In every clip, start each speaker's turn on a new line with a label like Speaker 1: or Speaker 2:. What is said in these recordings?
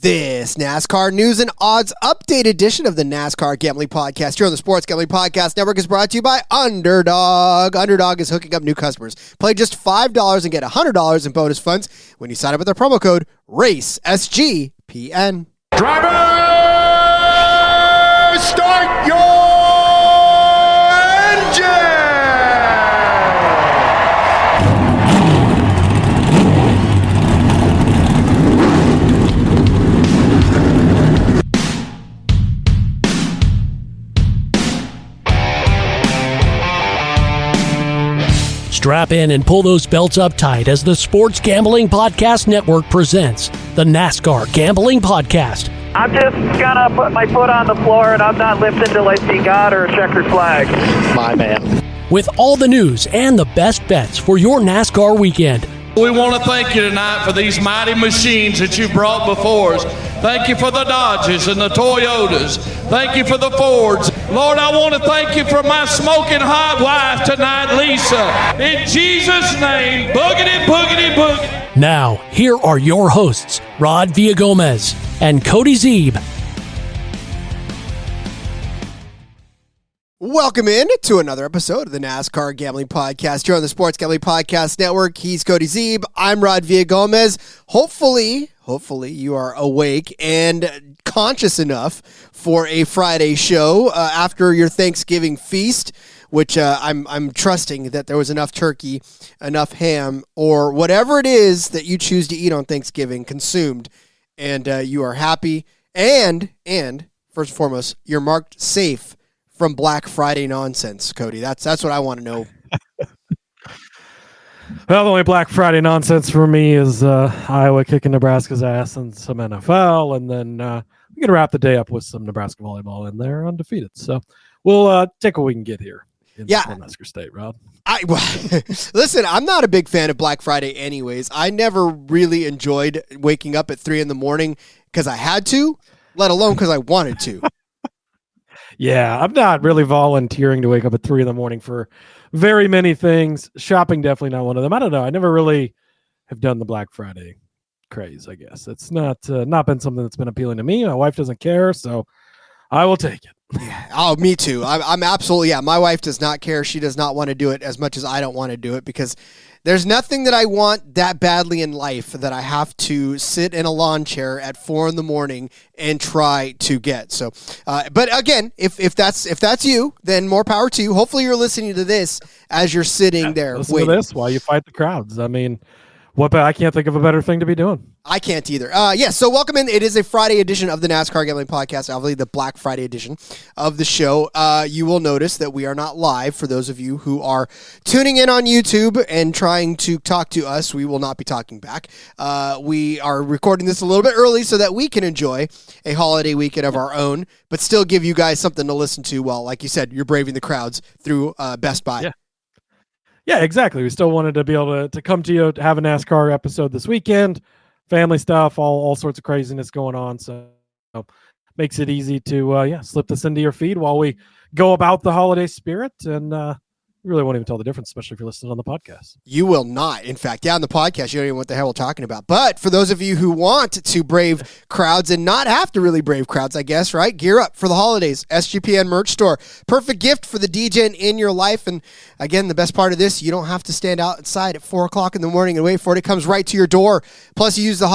Speaker 1: This NASCAR News and Odds Update edition of the NASCAR Gambling Podcast here on the Sports Gambling Podcast Network is brought to you by Underdog. Underdog is hooking up new customers. Play just $5 and get $100 in bonus funds when you sign up with their promo code RACESGPN.
Speaker 2: Driver, start your engine!
Speaker 3: Strap in and pull those belts up tight as the Sports Gambling Podcast Network presents the NASCAR Gambling Podcast.
Speaker 4: I'm just gonna put my foot on the floor and I'm not lifting till I see God or a checkered flag.
Speaker 5: My man.
Speaker 3: With all the news and the best bets for your NASCAR weekend.
Speaker 6: We want to thank you tonight for these mighty machines that you brought before us. Thank you for the Dodges and the Toyotas. Thank you for the Fords. Lord, I want to thank you for my smoking hot wife tonight, Lisa. In Jesus' name, boogity, boogity, boogity.
Speaker 3: Now, here are your hosts, Rod Villagomez and Cody Zeeb.
Speaker 1: Welcome in to another episode of the NASCAR Gambling Podcast here on the Sports Gambling Podcast Network. He's Cody Zeeb. I'm Rod Villagomez. Hopefully you are awake and conscious enough for a Friday show after your Thanksgiving feast, which I'm trusting that there was enough turkey, enough ham, or whatever it is that you choose to eat on Thanksgiving consumed, and you are happy. And first and foremost, you're marked safe from Black Friday nonsense, Cody. That's what I want to know.
Speaker 7: Well, the only Black Friday nonsense for me is Iowa kicking Nebraska's ass and some NFL, and then we're going to wrap the day up with some Nebraska volleyball, and they're undefeated. So we'll take what we can get here in Cornhusker State, Rob.
Speaker 1: Listen, I'm not a big fan of Black Friday anyways. I never really enjoyed waking up at 3 a.m. because I had to, let alone because I wanted to.
Speaker 7: Yeah, I'm not really volunteering to wake up at 3 a.m. for very many things. Shopping, definitely not one of them. I don't know. I never really have done the Black Friday craze, I guess. It's not been something that's been appealing to me. My wife doesn't care, so I will take it.
Speaker 1: Yeah. Oh, me too. I'm absolutely, my wife does not care. She does not want to do it as much as I don't want to do it because there's nothing that I want that badly in life that I have to sit in a lawn chair at 4 a.m. and try to get. So, but again, if that's you, then more power to you. Hopefully you're listening to this as you're sitting there
Speaker 7: listen
Speaker 1: waiting.
Speaker 7: To this while you fight the crowds. I mean, I can't think of a better thing to be doing.
Speaker 1: I can't either. So welcome in. It is a Friday edition of the NASCAR Gambling Podcast, obviously the Black Friday edition of the show. You will notice that we are not live. For those of you who are tuning in on YouTube and trying to talk to us, we will not be talking back. We are recording this a little bit early so that we can enjoy a holiday weekend of our own, but still give you guys something to listen to while, like you said, you're braving the crowds through Best Buy.
Speaker 7: Yeah. Yeah, exactly. We still wanted to be able to come to you to have a NASCAR episode this weekend, family stuff, all sorts of craziness going on. So makes it easy to slip this into your feed while we go about the holiday spirit. And you really won't even tell the difference, especially if you're listening on the podcast.
Speaker 1: You will not. In fact, on the podcast, you don't even know what the hell we're talking about. But for those of you who want to brave crowds and not have to really brave crowds, I guess, right? Gear up for the holidays. SGPN merch store. Perfect gift for the DJ in your life. And again, the best part of this, you don't have to stand outside at 4 o'clock in the morning and wait for it. It comes right to your door. Plus, you use the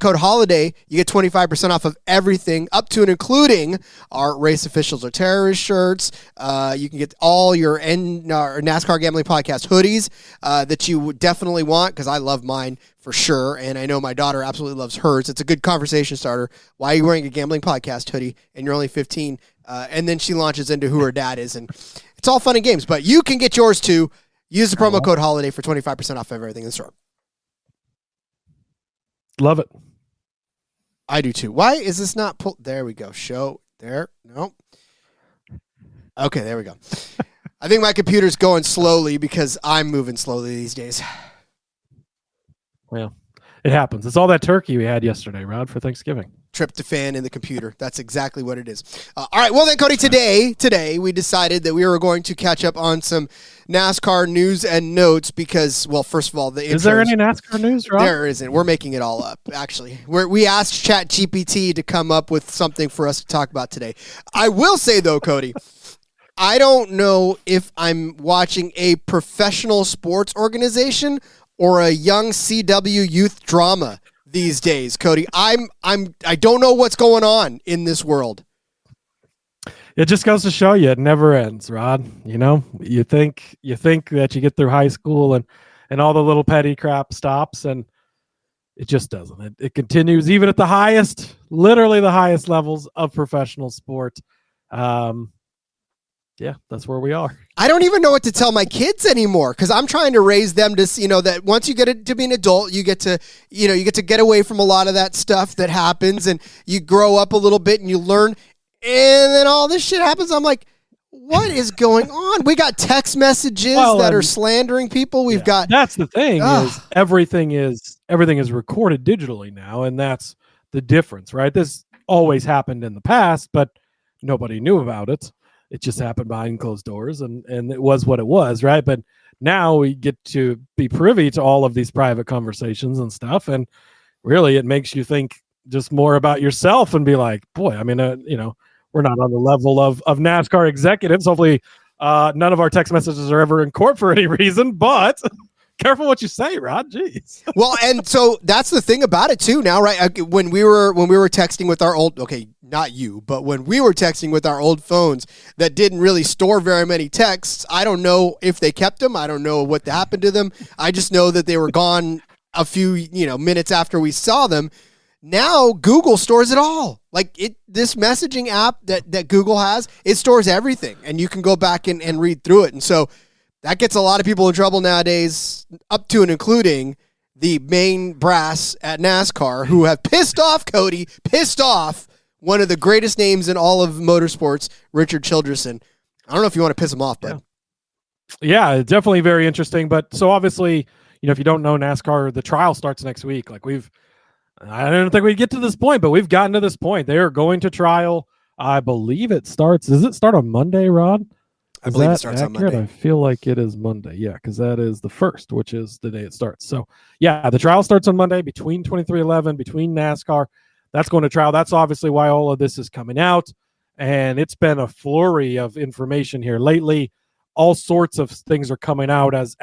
Speaker 1: code HOLIDAY, you get 25% off of everything, up to and including our race officials or terrorist shirts. You can get all your NASCAR Gambling Podcast hoodies that you would definitely want, because I love mine for sure, and I know my daughter absolutely loves hers. It's a good conversation starter. Why are you wearing a Gambling Podcast hoodie and you're only 15? And then she launches into who her dad is, and it's all fun and games. But you can get yours too. Use the promo code HOLIDAY for 25% off of everything in the store.
Speaker 7: Love it.
Speaker 1: I do too. Why is this not pulled? There we go. Show there. No. Okay, there we go. I think my computer's going slowly because I'm moving slowly these days.
Speaker 7: Well, it happens. It's all that turkey we had yesterday, Rod, for Thanksgiving.
Speaker 1: tryptophan in the computer. That's exactly what it is. All right. Well, then, Cody, today we decided that we were going to catch up on some NASCAR news and notes because, well, first of all,
Speaker 7: is there any NASCAR news, Rob?
Speaker 1: There isn't. We're making it all up, actually. We asked ChatGPT to come up with something for us to talk about today. I will say, though, Cody, I don't know if I'm watching a professional sports organization or a young CW youth drama these days, Cody. I don't know what's going on in this world.
Speaker 7: It just goes to show you it never ends, Rod. You know, you think that you get through high school and all the little petty crap stops, and it just doesn't. It continues even at the highest, literally the highest levels of professional sport. Yeah, that's where we are.
Speaker 1: I don't even know what to tell my kids anymore because I'm trying to raise them to, that once you get to be an adult, you get to get away from a lot of that stuff that happens and you grow up a little bit and you learn. And then all this shit happens. I'm like, what is going on? We got text messages that are slandering people. We've got.
Speaker 7: That's the thing is everything is recorded digitally now. And that's the difference, right? This always happened in the past, but nobody knew about it. It just happened behind closed doors and it was what it was, right? But now we get to be privy to all of these private conversations and stuff. And really it makes you think just more about yourself and be like, boy, I mean, we're not on the level of NASCAR executives. Hopefully none of our text messages are ever in court for any reason, but careful what you say, Rod. Jeez.
Speaker 1: Well, and so that's the thing about it too now, right? When we were texting with our old, okay, not you, but when we were texting with our old phones that didn't really store very many texts, I don't know if they kept them. I don't know what happened to them. I just know that they were gone a few, minutes after we saw them. Now Google stores it all. Like this messaging app that Google has, it stores everything and you can go back and read through it. And so that gets a lot of people in trouble nowadays, up to and including the main brass at NASCAR who have pissed off one of the greatest names in all of motorsports, Richard Childress. I don't know if you want to piss him off, but
Speaker 7: yeah, definitely very interesting. But so obviously, if you don't know NASCAR, the trial starts next week. Like I don't think we'd get to this point, but we've gotten to this point. They are going to trial. I believe it starts. Does it start on Monday, Rod?
Speaker 1: I believe it starts on Monday.
Speaker 7: I feel like it is Monday. Yeah, because that is the 1st, which is the day it starts. So, yeah, the trial starts on Monday between 2311, between NASCAR. That's going to trial. That's obviously why all of this is coming out. And it's been a flurry of information here lately. All sorts of things are coming out as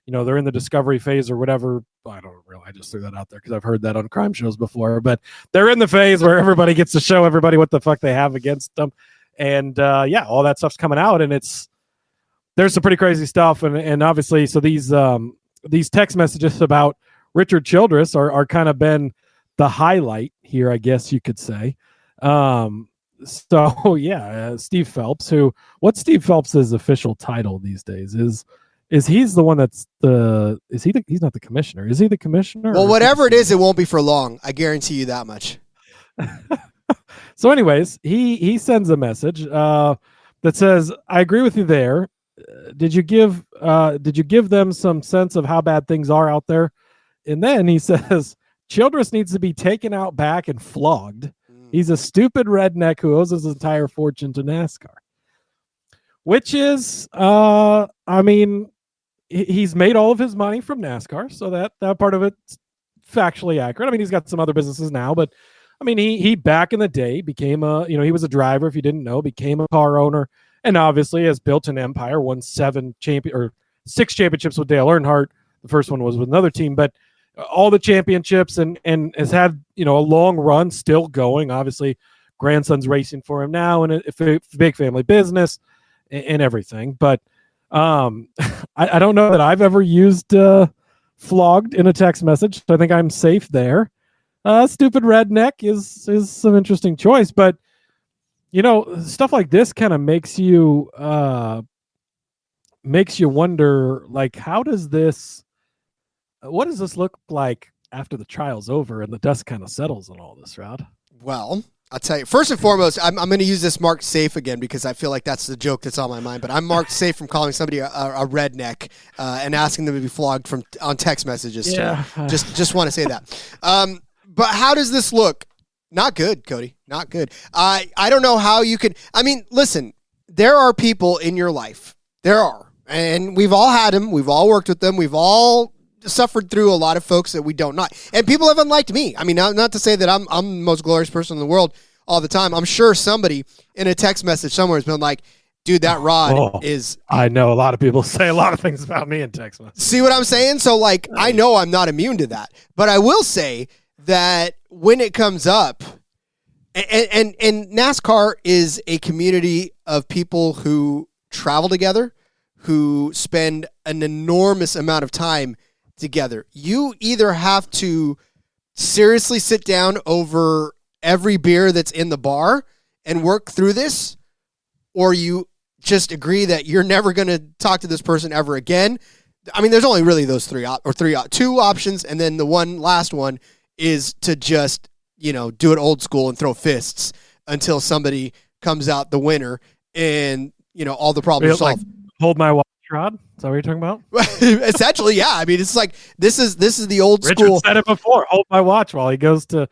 Speaker 7: they're in the discovery phase or whatever. I just threw that out there because I've heard that on crime shows before. But they're in the phase where everybody gets to show everybody what the fuck they have against them. And all that stuff's coming out, and there's some pretty crazy stuff, and obviously, so these text messages about Richard Childress are kind of been the highlight here, I guess you could say. Steve Phelps, what's Steve Phelps's official title these days? Is he's the one that's he's not the commissioner? Is he the commissioner?
Speaker 1: Well, whatever it is, it won't be for long. I guarantee you that much.
Speaker 7: So anyways, he sends a message that says, I agree with you there. Did you give them some sense of how bad things are out there? And then he says, Childress needs to be taken out back and flogged. He's a stupid redneck who owes his entire fortune to NASCAR. Which is, he's made all of his money from NASCAR, so that part of it's factually accurate. I mean, he's got some other businesses now, but I mean, he back in the day became he was a driver, if you didn't know, became a car owner, and obviously has built an empire, won 6 championships with Dale Earnhardt. The first one was with another team, but all the championships and has had, a long run still going. Obviously, grandson's racing for him now, and a big family business and everything. But I don't know that I've ever used flogged in a text message. So I think I'm safe there. Stupid redneck is some interesting choice, but stuff like this kind of makes you wonder, like, what does this look like after the trial's over and the dust kind of settles on all this, Rod?
Speaker 1: Well, I'll tell you, first and foremost, I'm going to use this marked safe again because I feel like that's the joke that's on my mind, but I'm marked safe from calling somebody a redneck and asking them to be flogged on text messages. Yeah. Just want to say that. But how does this look? Not good, Cody. Not good. I don't know how you can. I mean, listen, there are people in your life. There are. And we've all had them. We've all worked with them. We've all suffered through a lot of folks that we don't know. And people have unliked me. I mean, not to say that I'm the most glorious person in the world all the time. I'm sure somebody in a text message somewhere has been like, dude, that rod is...
Speaker 7: I know a lot of people say a lot of things about me in text messages.
Speaker 1: See what I'm saying? So, like, I know I'm not immune to that. But I will say that when it comes up, and NASCAR is a community of people who travel together, who spend an enormous amount of time together. You either have to seriously sit down over every beer that's in the bar and work through this, or you just agree that you're never going to talk to this person ever again. I mean, there's only really those two options, and then the last one is to just, do it old school and throw fists until somebody comes out the winner and, all the problems are solved.
Speaker 7: Like, hold my watch, Rod? Is that what you're talking about?
Speaker 1: Essentially, yeah. I mean, it's like this is the old
Speaker 7: Richard
Speaker 1: school.
Speaker 7: Said it before. Hold my watch while he goes to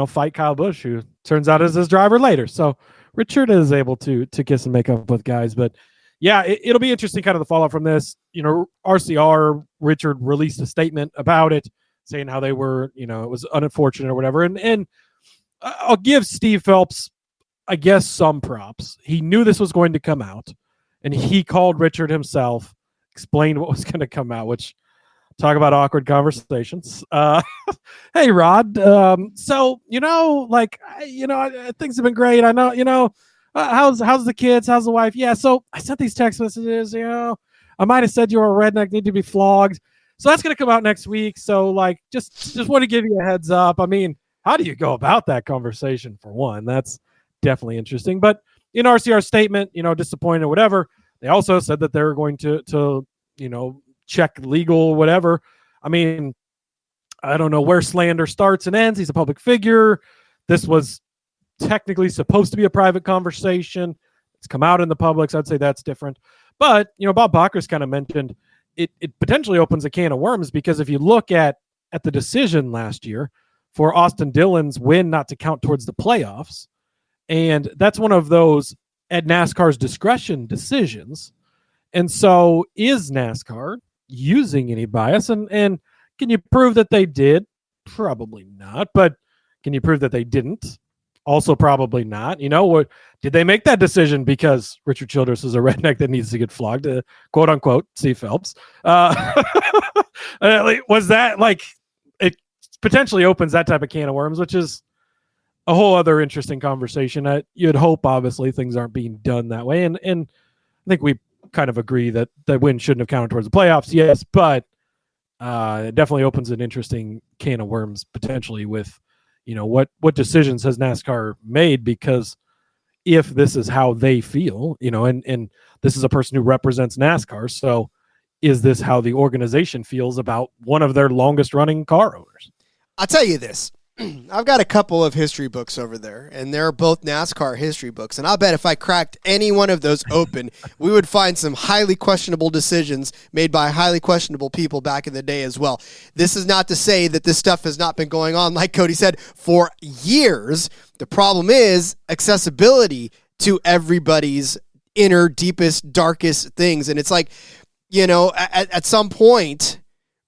Speaker 7: fight Kyle Busch, who turns out is his driver later. So Richard is able to kiss and make up with guys. But yeah, it'll be interesting kind of the fallout from this. RCR, Richard released a statement about it, saying how they were, it was unfortunate or whatever. And I'll give Steve Phelps, I guess, some props. He knew this was going to come out, and he called Richard himself, explained what was going to come out, which talk about awkward conversations. Hey, Rod. So, things have been great. I know, how's the kids? How's the wife? Yeah. So I sent these text messages, I might've said you're a redneck, need to be flogged. So that's going to come out next week. So like, just want to give you a heads up. I mean, how do you go about that conversation for one? That's definitely interesting. But in RCR's statement, disappointed or whatever, they also said that they're going to check legal, whatever. I mean, I don't know where slander starts and ends. He's a public figure. This was technically supposed to be a private conversation. It's come out in the public, so I'd say that's different. But, Bob Bachrach kind of mentioned it potentially opens a can of worms, because if you look at the decision last year for Austin Dillon's win not to count towards the playoffs, and that's one of those at NASCAR's discretion decisions. And so is NASCAR using any bias? And can you prove that they did? Probably not. But can you prove that they didn't? Also probably not. What did they make that decision because Richard Childress is a redneck that needs to get flogged, quote unquote, see Phelps? Was that like, it potentially opens that type of can of worms, which is a whole other interesting conversation. You'd hope, obviously, things aren't being done that way. And I think we kind of agree that the win shouldn't have counted towards the playoffs, yes, but it definitely opens an interesting can of worms potentially with, what decisions has NASCAR made? Because if this is how they feel, and this is a person who represents NASCAR, so is this how the organization feels about one of their longest running car owners?
Speaker 1: I'll tell you this. I've got a couple of history books over there, and they're both NASCAR history books. And I'll bet if I cracked any one of those open, we would find some highly questionable decisions made by highly questionable people back in the day as well. This is not to say that this stuff has not been going on, like Cody said, for years. The problem is accessibility to everybody's inner, deepest, darkest things. And it's like, at some point,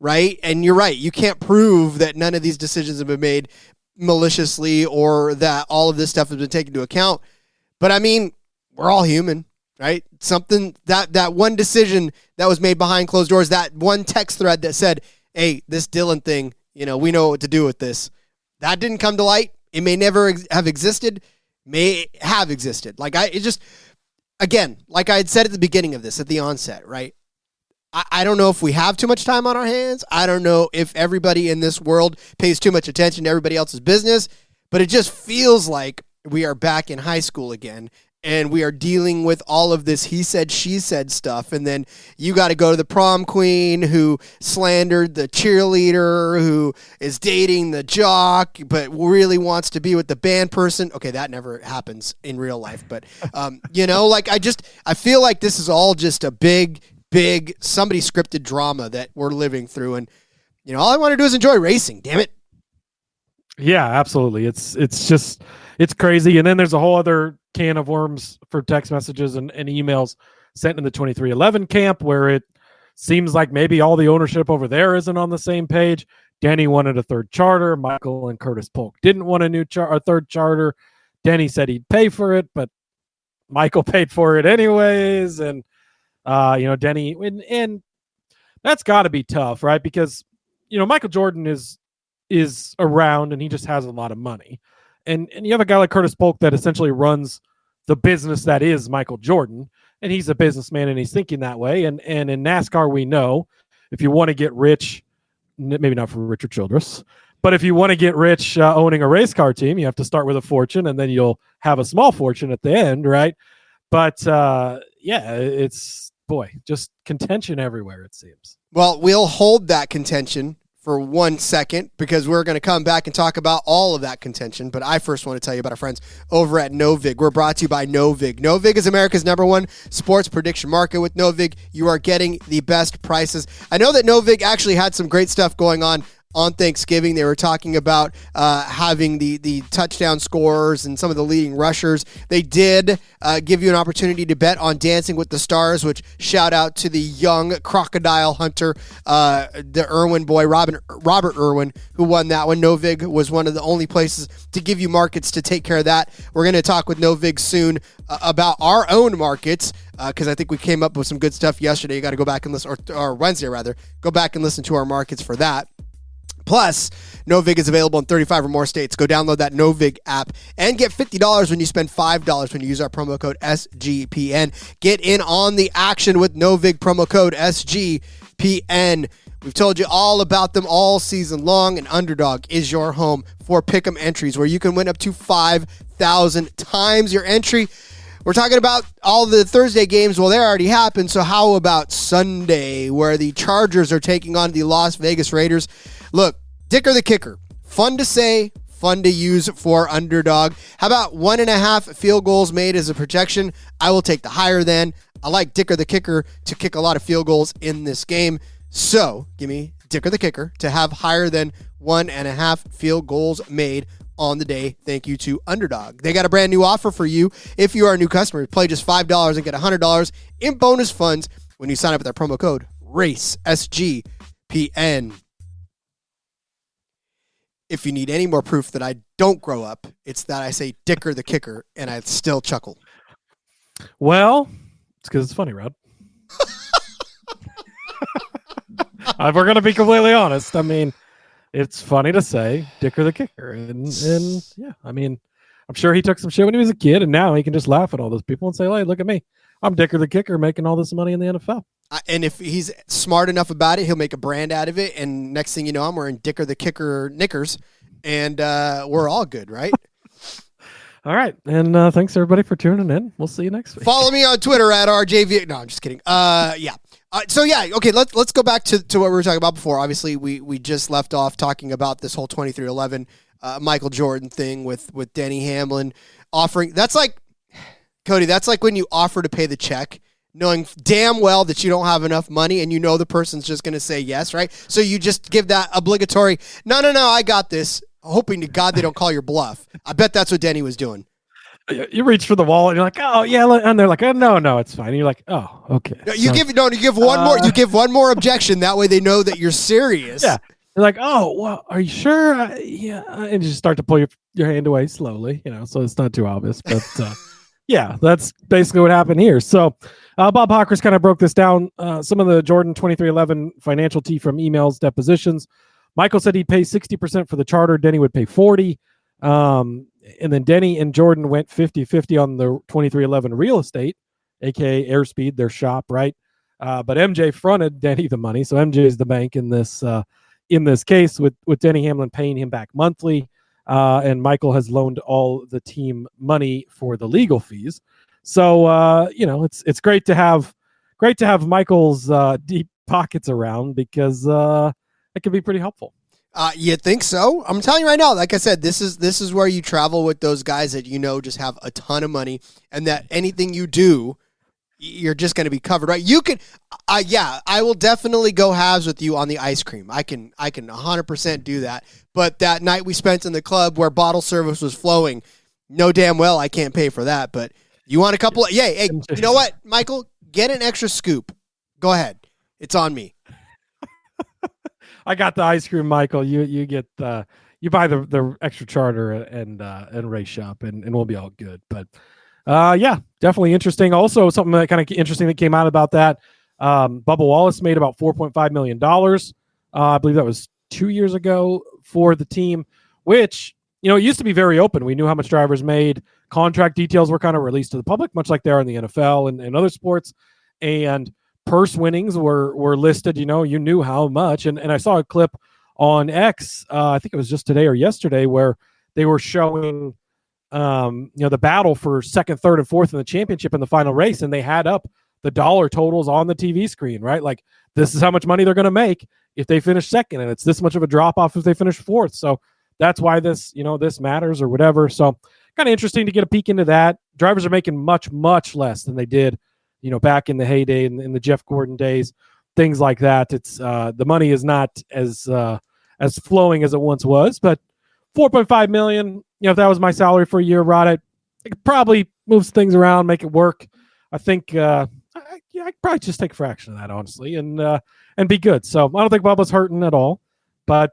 Speaker 1: right? And you're right. You can't prove that none of these decisions have been made maliciously or that all of this stuff has been taken into account. But I mean, we're all human, right? Something that one decision that was made behind closed doors, that one text thread that said, hey, this Dillon thing, we know what to do with this. That didn't come to light. It may never have existed, may have existed. Like like I had said at the beginning of this, at the onset, right? I don't know if we have too much time on our hands. I don't know if everybody in this world pays too much attention to everybody else's business, but it just feels like we are back in high school again, and we are dealing with all of this he said, she said stuff. And then you got to go to the prom queen who slandered the cheerleader who is dating the jock, but really wants to be with the band person. Okay, that never happens in real life. But, I feel like this is all just a big somebody scripted drama that we're living through. And, all I want to do is enjoy racing, damn it.
Speaker 7: Yeah, absolutely. It's crazy. And then there's a whole other can of worms for text messages and emails sent in the 2311 camp where it seems like maybe all the ownership over there isn't on the same page. Denny wanted a third charter. Michael and Curtis Polk didn't want a third charter. Denny said he'd pay for it, but Michael paid for it anyways. And, Denny, and that's got to be tough, right? Because, Michael Jordan is around and he just has a lot of money. And you have a guy like Curtis Polk that essentially runs the business that is Michael Jordan, and he's a businessman and he's thinking that way. And in NASCAR, we know if you want to get rich, maybe not for Richard Childress, but if you want to get rich owning a race car team, you have to start with a fortune and then you'll have a small fortune at the end, right? But it's just contention everywhere, it seems.
Speaker 1: Well, we'll hold that contention for 1 second because we're going to come back and talk about all of that contention. But I first want to tell you about our friends over at Novig. We're brought to you by Novig. Novig is America's #1 sports prediction market. With Novig, you are getting the best prices. I know that Novig actually had some great stuff going on Thanksgiving. They were talking about having the touchdown scorers and some of the leading rushers. They did give you an opportunity to bet on Dancing with the Stars, which shout out to the young crocodile hunter, the Irwin boy, Robert Irwin, who won that one. Novig was one of the only places to give you markets to take care of that. We're going to talk with Novig soon about our own markets, because I think we came up with some good stuff yesterday. You got to go back and listen, or Wednesday rather, go back and listen to our markets for that. Plus, Novig is available in 35 or more states. Go download that Novig app and get $50 when you spend $5 when you use our promo code SGPN. Get in on the action with Novig, promo code SGPN. We've told you all about them all season long, and Underdog is your home for pick'em entries where you can win up to 5,000 times your entry. We're talking about all the Thursday games. Well, they already happened, so how about Sunday, where the Chargers are taking on the Las Vegas Raiders? Look, Dicker the Kicker. Fun to say, fun to use for Underdog. How about 1.5 field goals made as a projection? I will take the higher than. I like Dicker the Kicker to kick a lot of field goals in this game. So, give me Dicker the Kicker to have higher than 1.5 field goals made on the day. Thank you to Underdog. They got a brand new offer for you. If you are a new customer, play just $5 and get $100 in bonus funds when you sign up with our promo code RACE, SGPN. If you need any more proof that I don't grow up, it's that I say Dicker the Kicker, and I still chuckle.
Speaker 7: Well, it's because it's funny, Rod. If we're going to be completely honest, I mean, it's funny to say Dicker the Kicker. And yeah, I mean, I'm sure he took some shit when he was a kid, and now he can just laugh at all those people and say, hey, look at me. I'm Dicker the Kicker making all this money in the NFL.
Speaker 1: And if he's smart enough about it, he'll make a brand out of it. And next thing you know, I'm wearing Dicker the Kicker knickers, and we're all good, right?
Speaker 7: All right. And thanks, everybody, for tuning in. We'll see you next week.
Speaker 1: Follow me on Twitter at RJV. No, I'm just kidding. Yeah. Okay, let's go back to what we were talking about before. Obviously, we just left off talking about this whole 2311 Michael Jordan thing with Denny Hamlin offering. That's like, Cody, that's like when you offer to pay the check, knowing damn well that you don't have enough money and you know the person's just going to say yes, right? So you just give that obligatory, no, I got this, hoping to God they don't call your bluff. I bet that's what Denny was doing.
Speaker 7: You reach for the wall and you're like, oh yeah, and they're like, oh, no, it's fine. And you're like, oh, okay.
Speaker 1: You give one more. You give one more objection. That way they know that you're serious.
Speaker 7: Yeah. You're like, oh, well, are you sure? Yeah, and you just start to pull your hand away slowly, so it's not too obvious. But yeah, that's basically what happened here. So Bob Hawkers kind of broke this down. Some of the Jordan 2311 financial tea from emails, depositions. Michael said he'd pay 60% for the charter. Denny would pay 40%. And then Denny and Jordan went 50-50 on the 2311 real estate, aka Airspeed, their shop, right? But MJ fronted Denny the money, so MJ is the bank in this case, with Denny Hamlin paying him back monthly, and Michael has loaned all the team money for the legal fees. So it's great to have Michael's deep pockets around, because it can be pretty helpful.
Speaker 1: You think so? I'm telling you right now, like I said, this is where you travel with those guys that just have a ton of money, and that anything you do you're just going to be covered, right? You can, I will definitely go halves with you on the ice cream. I can 100% do that. But that night we spent in the club where bottle service was flowing, no damn well I can't pay for that. But you want a couple of, hey, you know what, Michael? Get an extra scoop. Go ahead. It's on me.
Speaker 7: I got the ice cream, Michael. You get you buy the extra charter and race shop, and we'll be all good. But yeah, definitely interesting. Also, something that kind of interesting that came out about that. Bubba Wallace made about $4.5 million. I believe that was 2 years ago for the team, which, it used to be very open. We knew how much drivers made. Contract details were kind of released to the public, much like they are in the NFL and other sports. And purse winnings were listed. You knew how much. And I saw a clip on X, I think it was just today or yesterday, where they were showing the battle for second, third, and fourth in the championship in the final race, and they had up the dollar totals on the TV screen, right? Like, this is how much money they're going to make if they finish second, and it's this much of a drop off if they finish fourth. So that's why this matters or whatever. So kind of interesting to get a peek into that. Drivers are making much, much less than they did, back in the heyday in the Jeff Gordon days, things like that. It's the money is not as flowing as it once was, but $4.5 million. If that was my salary for a year, Rod, I could probably move things around, make it work. I think I'd probably just take a fraction of that, honestly, and be good. So I don't think Bubba's hurting at all, but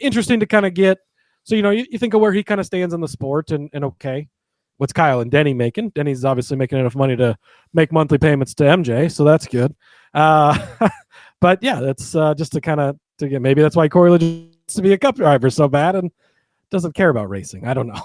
Speaker 7: interesting to kind of get. So you think of where he kind of stands in the sport, and okay, what's Kyle and Denny making? Denny's obviously making enough money to make monthly payments to MJ, so that's good. But yeah, that's just to kind of to get. Maybe that's why Corey wants to be a Cup driver so bad and doesn't care about racing. I don't know.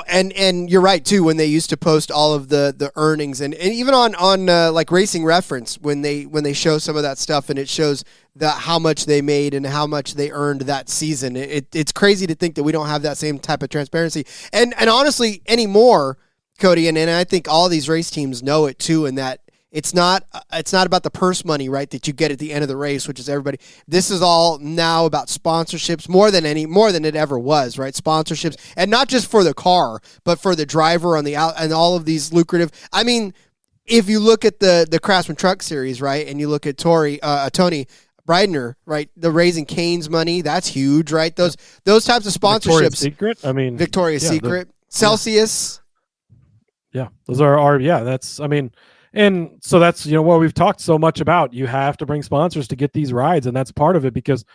Speaker 1: And you're right too. When they used to post all of the earnings, and even on like Racing Reference, when they show some of that stuff, and it shows how much they made and how much they earned that season. It's crazy to think that we don't have that same type of transparency. And honestly, anymore, Cody, and I think all these race teams know it too, and that it's not about the purse money, right, that you get at the end of the race, which is everybody. This is all now about sponsorships more than it ever was, right? Sponsorships, and not just for the car, but for the driver on the out, and all of these lucrative. I mean, if you look at the Craftsman Truck Series, right, and you look at Tony Breidner, right, the Raising Cane's money, that's huge, right? Those types of sponsorships. Victoria's Secret, Celsius.
Speaker 7: Yeah, those are that's, I mean. And so that's, what we've talked so much about. You have to bring sponsors to get these rides, and that's part of it, because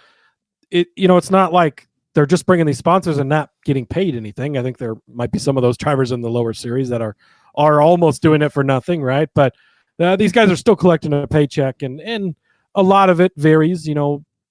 Speaker 7: it's not like they're just bringing these sponsors and not getting paid anything. I think there might be some of those drivers in the lower series that are almost doing it for nothing, right? But these guys are still collecting a paycheck, and a lot of it varies.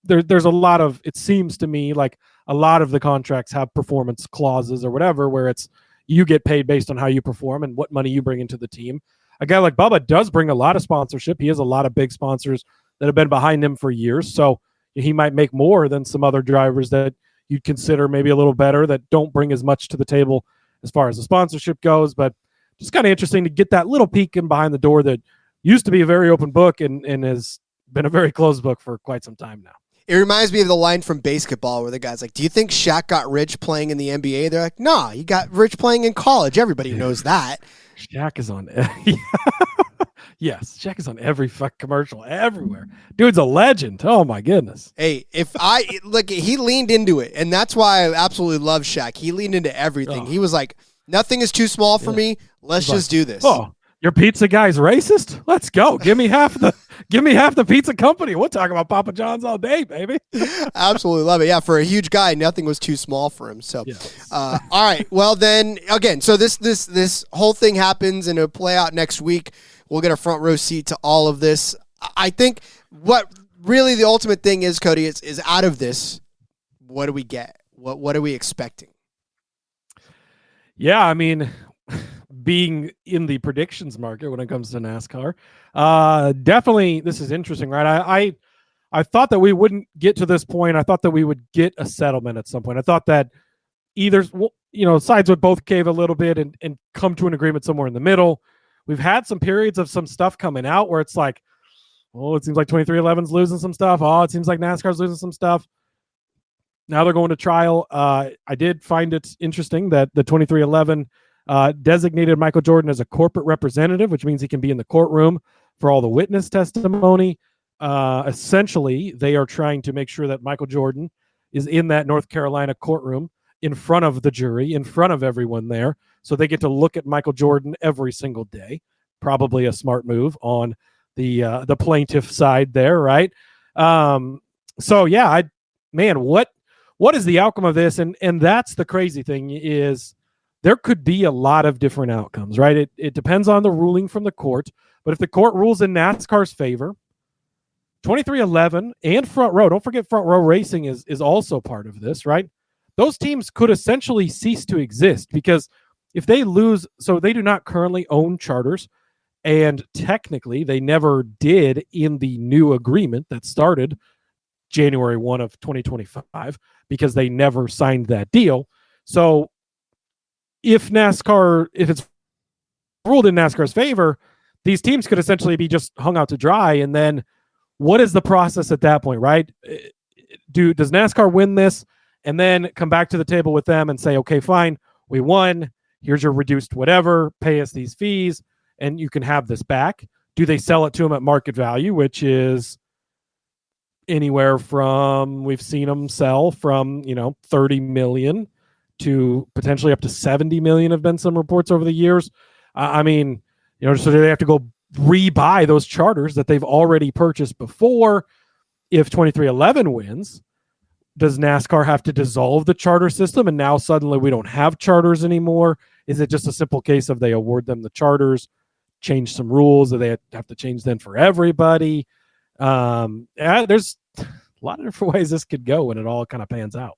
Speaker 7: There's a lot of, it seems to me like a lot of the contracts have performance clauses or whatever, where it's you get paid based on how you perform and what money you bring into the team. A guy like Bubba does bring a lot of sponsorship. He has a lot of big sponsors that have been behind him for years. So he might make more than some other drivers that you'd consider maybe a little better, that don't bring as much to the table as far as the sponsorship goes. But just kind of interesting to get that little peek in behind the door that used to be a very open book and has been a very closed book for quite some time now.
Speaker 1: It reminds me of the line from basketball where the guy's like, do you think Shaq got rich playing in the NBA? They're like, nah, he got rich playing in college. Everybody knows that.
Speaker 7: Shaq is on yes, Shaq is on every fuck commercial everywhere. Dude's a legend. Oh my goodness.
Speaker 1: Hey, he leaned into it, and that's why I absolutely love Shaq. He leaned into everything. He was like, nothing is too small for me. Let's just do this.
Speaker 7: Oh, your pizza guy's racist? Let's go. Give me half the pizza company. We'll talk about Papa John's all day, baby.
Speaker 1: Absolutely love it. Yeah, for a huge guy, nothing was too small for him. So, yes. All right. Well, then again, so this whole thing happens, and it'll play out next week. We'll get a front row seat to all of this. I think what really the ultimate thing is, Cody, is out of this, what do we get? What are we expecting?
Speaker 7: Yeah, I mean, being in the predictions market when it comes to NASCAR, definitely this is interesting, right? I thought that we wouldn't get to this point. I thought that we would get a settlement at some point. I thought that either sides would both cave a little bit and come to an agreement somewhere in the middle. We've had some periods of some stuff coming out where it's like, oh, it seems like 2311's losing some stuff. Oh, it seems like NASCAR's losing some stuff. Now they're going to trial. I did find it interesting that the 2311 designated Michael Jordan as a corporate representative, which means he can be in the courtroom for all the witness testimony. Essentially, they are trying to make sure that Michael Jordan is in that North Carolina courtroom in front of the jury, in front of everyone there. So they get to look at Michael Jordan every single day. Probably a smart move on the plaintiff side there, right? So yeah, what is the outcome of this? And that's the crazy thing is there could be a lot of different outcomes, right? It depends on the ruling from the court. But if the court rules in NASCAR's favor, 2311 and Front Row, don't forget Front Row Racing is also part of this, right? Those teams could essentially cease to exist because if they lose, so they do not currently own charters, and technically they never did in the new agreement that started January 1 of 2025 because they never signed that deal. So if it's ruled in NASCAR's favor, these teams could essentially be just hung out to dry. And then what is the process at that point, right? Does NASCAR win this and then come back to the table with them and say, okay, fine, we won. Here's your reduced whatever, pay us these fees, and you can have this back. Do they sell it to them at market value, which is anywhere from, we've seen them sell from, 30 million to potentially up to 70 million have been some reports over the years. So do they have to go rebuy those charters that they've already purchased before? If 2311 wins, does NASCAR have to dissolve the charter system and now suddenly we don't have charters anymore? Is it just a simple case of they award them the charters, change some rules that they have to change then for everybody? There's a lot of different ways this could go when it all kind of pans out.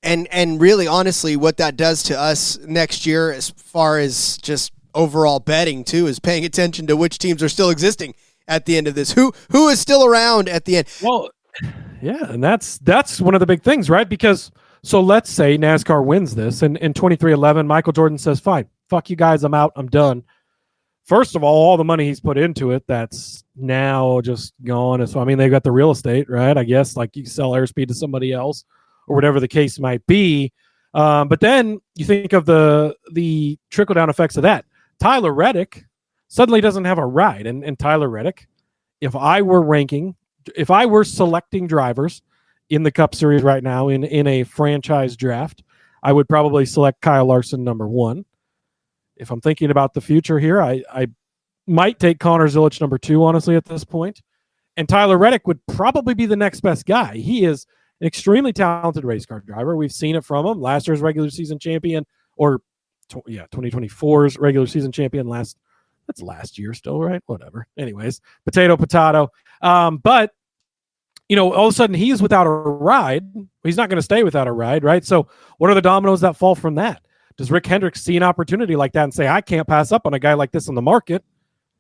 Speaker 1: And really, honestly, what that does to us next year as far as just overall betting too is paying attention to which teams are still existing at the end of this. Who is still around at the end?
Speaker 7: Well, yeah, and that's one of the big things, right? Because so let's say NASCAR wins this, and in 2311, Michael Jordan says, "Fine, fuck you guys, I'm out, I'm done." First of all the money he's put into it, that's now just gone. So they've got the real estate, right? I guess like you sell airspeed to somebody else or whatever the case might be. But then you think of the trickle down effects of that. Tyler Reddick suddenly doesn't have a ride. And Tyler Reddick, if I were selecting drivers in the Cup Series right now in a franchise draft, I would probably select Kyle Larson number 1. If I'm thinking about the future here, I might take Connor Zilic number 2, honestly, at this point. And Tyler Reddick would probably be the next best guy. He is an extremely talented race car driver. We've seen it from him. Last year's regular season champion, 2024's regular season champion. That's last year still, right? Whatever. Anyways, potato. But, all of a sudden he's without a ride. He's not going to stay without a ride, right? So what are the dominoes that fall from that? Does Rick Hendricks see an opportunity like that and say, I can't pass up on a guy like this in the market?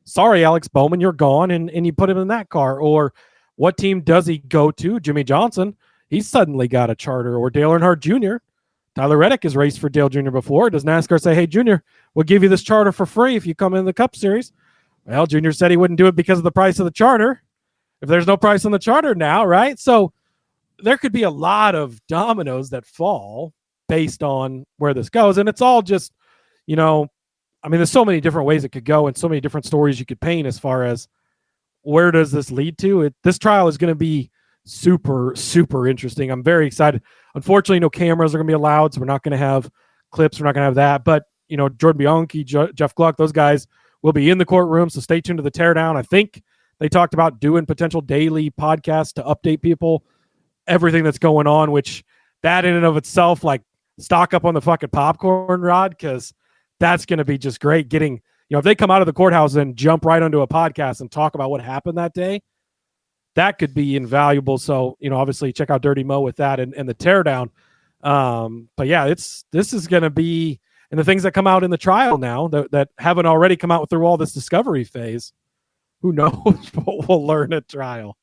Speaker 7: Sorry, Alex Bowman, you're gone, and you put him in that car. Or what team does he go to? Jimmy Johnson, he's suddenly got a charter. Or Dale Earnhardt Jr., Tyler Reddick has raced for Dale Jr. before. Does NASCAR say, hey, Jr., we'll give you this charter for free if you come in the Cup Series? Well, Jr. said he wouldn't do it because of the price of the charter. If there's no price on the charter now, right? So there could be a lot of dominoes that fall based on where this goes. And it's all just, there's so many different ways it could go and so many different stories you could paint as far as where does this lead to. This trial is going to be super, super interesting. I'm very excited. Unfortunately, no cameras are going to be allowed, so we're not going to have clips. We're not going to have that. But, Jordan Bianchi, Jeff Gluck, those guys will be in the courtroom, so stay tuned to the teardown. I think they talked about doing potential daily podcasts to update people, everything that's going on, which that in and of itself, like, stock up on the fucking popcorn, Rod, because that's going to be just great getting, if they come out of the courthouse and jump right onto a podcast and talk about what happened that day, that could be invaluable. So, obviously check out Dirty Mo with that and the teardown. But yeah, this is going to be, and the things that come out in the trial now that haven't already come out through all this discovery phase, who knows what we'll learn at trial.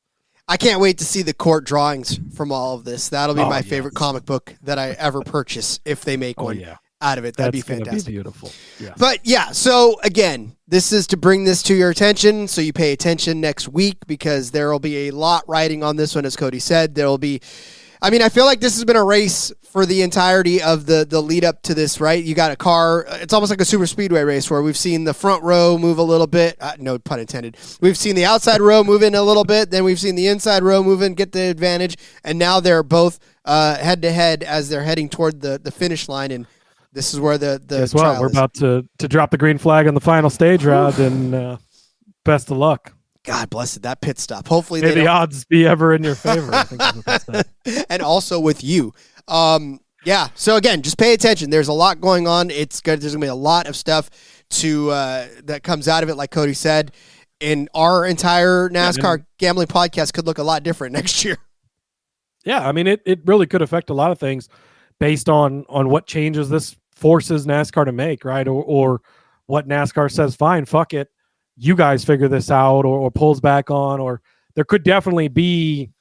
Speaker 1: I can't wait to see the court drawings from all of this. That'll be my favorite comic book that I ever purchase if they make one out of it. That'd be fantastic. Be beautiful. Yeah. But yeah, so again, this is to bring this to your attention so you pay attention next week because there will be a lot riding on this one, as Cody said. There will be I mean, I feel like this has been a race for the entirety of the lead up to this, right? You got a car. It's almost like a super speedway race where we've seen the front row move a little bit. No pun intended. We've seen the outside row move in a little bit. Then we've seen the inside row move in, get the advantage. And now they're both head to head as they're heading toward the finish line. And this is where the
Speaker 7: Guess what? We're about to drop the green flag on the final stage, Rod, and best of luck.
Speaker 1: God bless it, that pit stop. Hopefully
Speaker 7: may the odds be ever in your favor. I think that's what
Speaker 1: and also with you. Yeah, so again, just pay attention. There's a lot going on. There's going to be a lot of stuff that comes out of it, like Cody said. And our entire NASCAR gambling podcast could look a lot different next year.
Speaker 7: Yeah, I mean, it really could affect a lot of things based on what changes this forces NASCAR to make, right? Or what NASCAR says, fine, fuck it. You guys figure this out or pulls back on, or there could definitely be,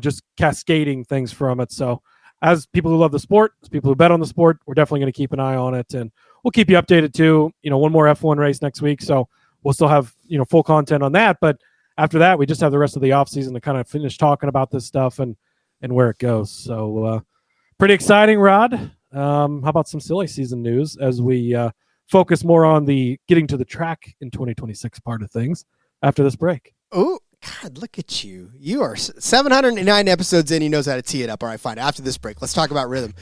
Speaker 7: just cascading things from it. So as people who love the sport, as people who bet on the sport, we're definitely going to keep an eye on it, and we'll keep you updated too. One more F1 race next week. So we'll still have, full content on that. But after that, we just have the rest of the off season to kind of finish talking about this stuff and where it goes. So pretty exciting, Rod. How about some silly season news as we focus more on the getting to the track in 2026 part of things after this break.
Speaker 1: Oh, God, look at you. You are 709 episodes in. He knows how to tee it up. All right, fine. After this break, let's talk about Rhythm.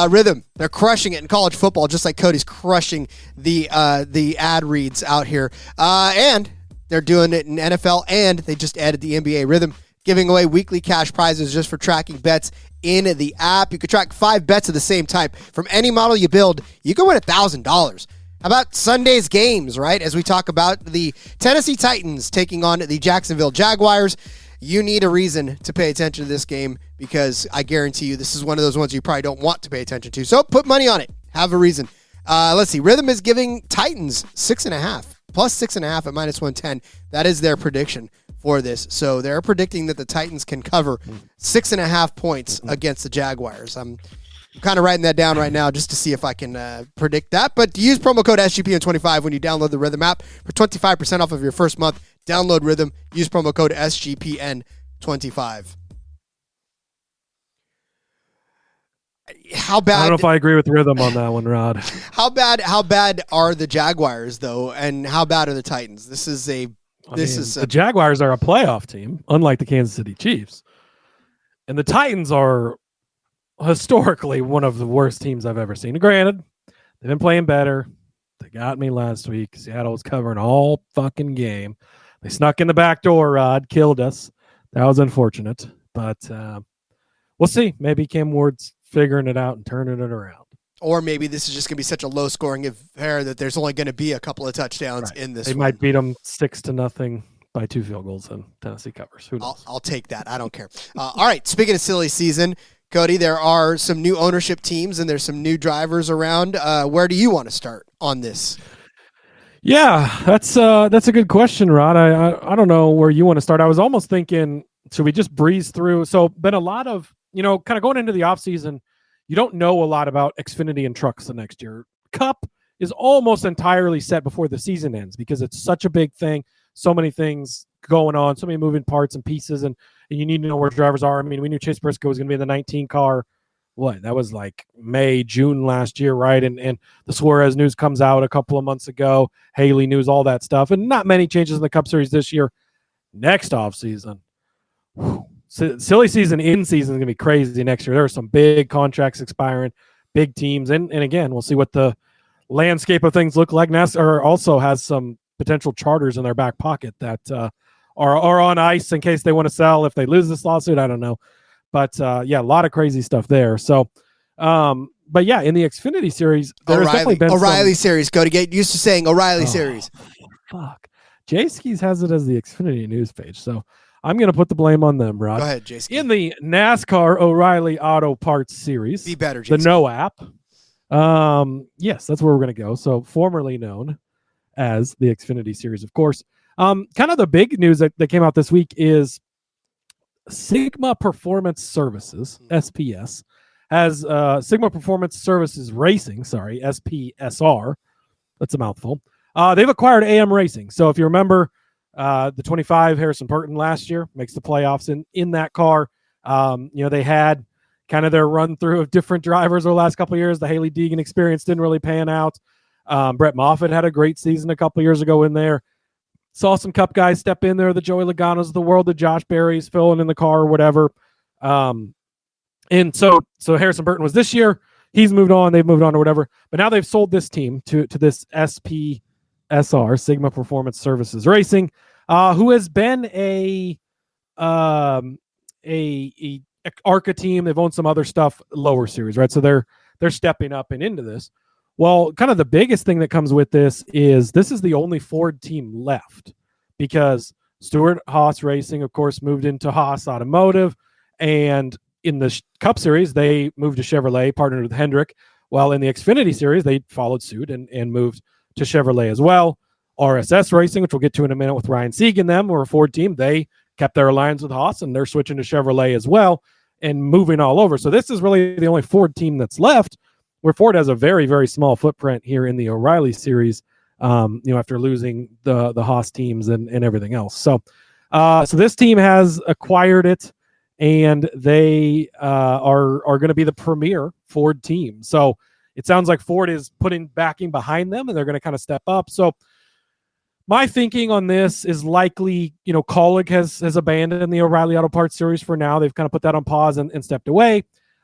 Speaker 1: Rhythm, they're crushing it in college football, just like Cody's crushing the ad reads out here. And they're doing it in NFL, and they just added the NBA. Rhythm giving away weekly cash prizes just for tracking bets in the app. You could track 5 bets of the same type. From any model you build, you can win $1,000. How about Sunday's games, right? As we talk about the Tennessee Titans taking on the Jacksonville Jaguars, you need a reason to pay attention to this game because I guarantee you this is one of those ones you probably don't want to pay attention to. So put money on it. Have a reason. Let's see. Rhythm is giving Titans 6.5, plus 6.5 at -110. That is their prediction for this. So they're predicting that the Titans can cover 6.5 points against the Jaguars. I'm kind of writing that down right now just to see if I can predict that. But use promo code SGPN25 when you download the Rhythm app for 25% off of your first month. Download Rhythm. Use promo code SGPN25. How bad?
Speaker 7: I don't know if I agree with Rhythm on that one, Rod.
Speaker 1: How bad are the Jaguars though, and how bad are the Titans? The
Speaker 7: Jaguars are a playoff team, unlike the Kansas City Chiefs, and the Titans are historically one of the worst teams I've ever seen. Granted, they've been playing better. They got me last week. Seattle was covering all fucking game. They snuck in the back door, Rod, killed us. That was unfortunate, but we'll see. Maybe Cam Ward's figuring it out and turning it around.
Speaker 1: Or maybe this is just going to be such a low-scoring affair that there's only going to be a couple of touchdowns in this.
Speaker 7: They might beat them 6-0 by 2 field goals, and Tennessee covers. Who knows?
Speaker 1: I'll take that. I don't care. All right. Speaking of silly season, Cody, there are some new ownership teams and there's some new drivers around. Where do you want to start on this?
Speaker 7: Yeah, that's a good question, Rod. I don't know where you want to start. I was almost thinking, should we just breeze through? So been a lot of, kind of going into the offseason, you don't know a lot about Xfinity and trucks the next year. Cup is almost entirely set before the season ends because it's such a big thing. So many things going on, so many moving parts and pieces, and you need to know where drivers are. I mean, we knew Chase Briscoe was going to be in the 19 car. That was like May, June last year, right? And the Suarez news comes out a couple of months ago, Haley news, all that stuff, and not many changes in the Cup Series this year. Next offseason, silly season in season is going to be crazy next year. There are some big contracts expiring, big teams, and again, we'll see what the landscape of things look like. NASCAR also has some potential charters in their back pocket that are on ice in case they want to sell if they lose this lawsuit. I don't know. But, a lot of crazy stuff there. So, but yeah, in the Xfinity series, there's definitely been
Speaker 1: O'Reilly series. Go to get used to saying O'Reilly series.
Speaker 7: Fuck. J-Skis has it as the Xfinity news page. So I'm going to put the blame on them, Rod.
Speaker 1: Go ahead, J-Skis.
Speaker 7: In the NASCAR O'Reilly Auto Parts series.
Speaker 1: Be better, J-Skis.
Speaker 7: The No app. Yes, that's where we're going to go. So formerly known as the Xfinity series, of course. Kind of the big news that came out this week is Sigma Performance Services, SPS, has Sigma Performance Services Racing, SPSR. That's a mouthful. They've acquired AM Racing. So if you remember the 25 Harrison Burton last year, makes the playoffs in that car. They had kind of their run through of different drivers over the last couple of years. The Haley Deegan experience didn't really pan out. Brett Moffitt had a great season a couple of years ago in there. Saw some Cup guys step in there, the Joey Logano's of the world, the Josh Berry's filling in the car or whatever. And so Harrison Burton was this year. He's moved on. They've moved on or whatever. But now they've sold this team to this SPSR, Sigma Performance Services Racing, who has been a ARCA team. They've owned some other stuff, lower series, right? So they're stepping up and into this. Well, kind of the biggest thing that comes with this is the only Ford team left, because Stewart Haas Racing, of course, moved into Haas Automotive, and in the Cup Series, they moved to Chevrolet, partnered with Hendrick. While in the Xfinity Series, they followed suit and moved to Chevrolet as well. RSS Racing, which we'll get to in a minute with Ryan Sieg and them, were a Ford team. They kept their alliance with Haas, and they're switching to Chevrolet as well and moving all over. So this is really the only Ford team that's left, where Ford has a very, very small footprint here in the O'Reilly Series, after losing the Haas teams and everything else. So this team has acquired it, and they are going to be the premier Ford team. So it sounds like Ford is putting backing behind them, and they're going to kind of step up. So my thinking on this is likely, Kaulig has abandoned the O'Reilly Auto Parts Series for now. They've kind of put that on pause and stepped away.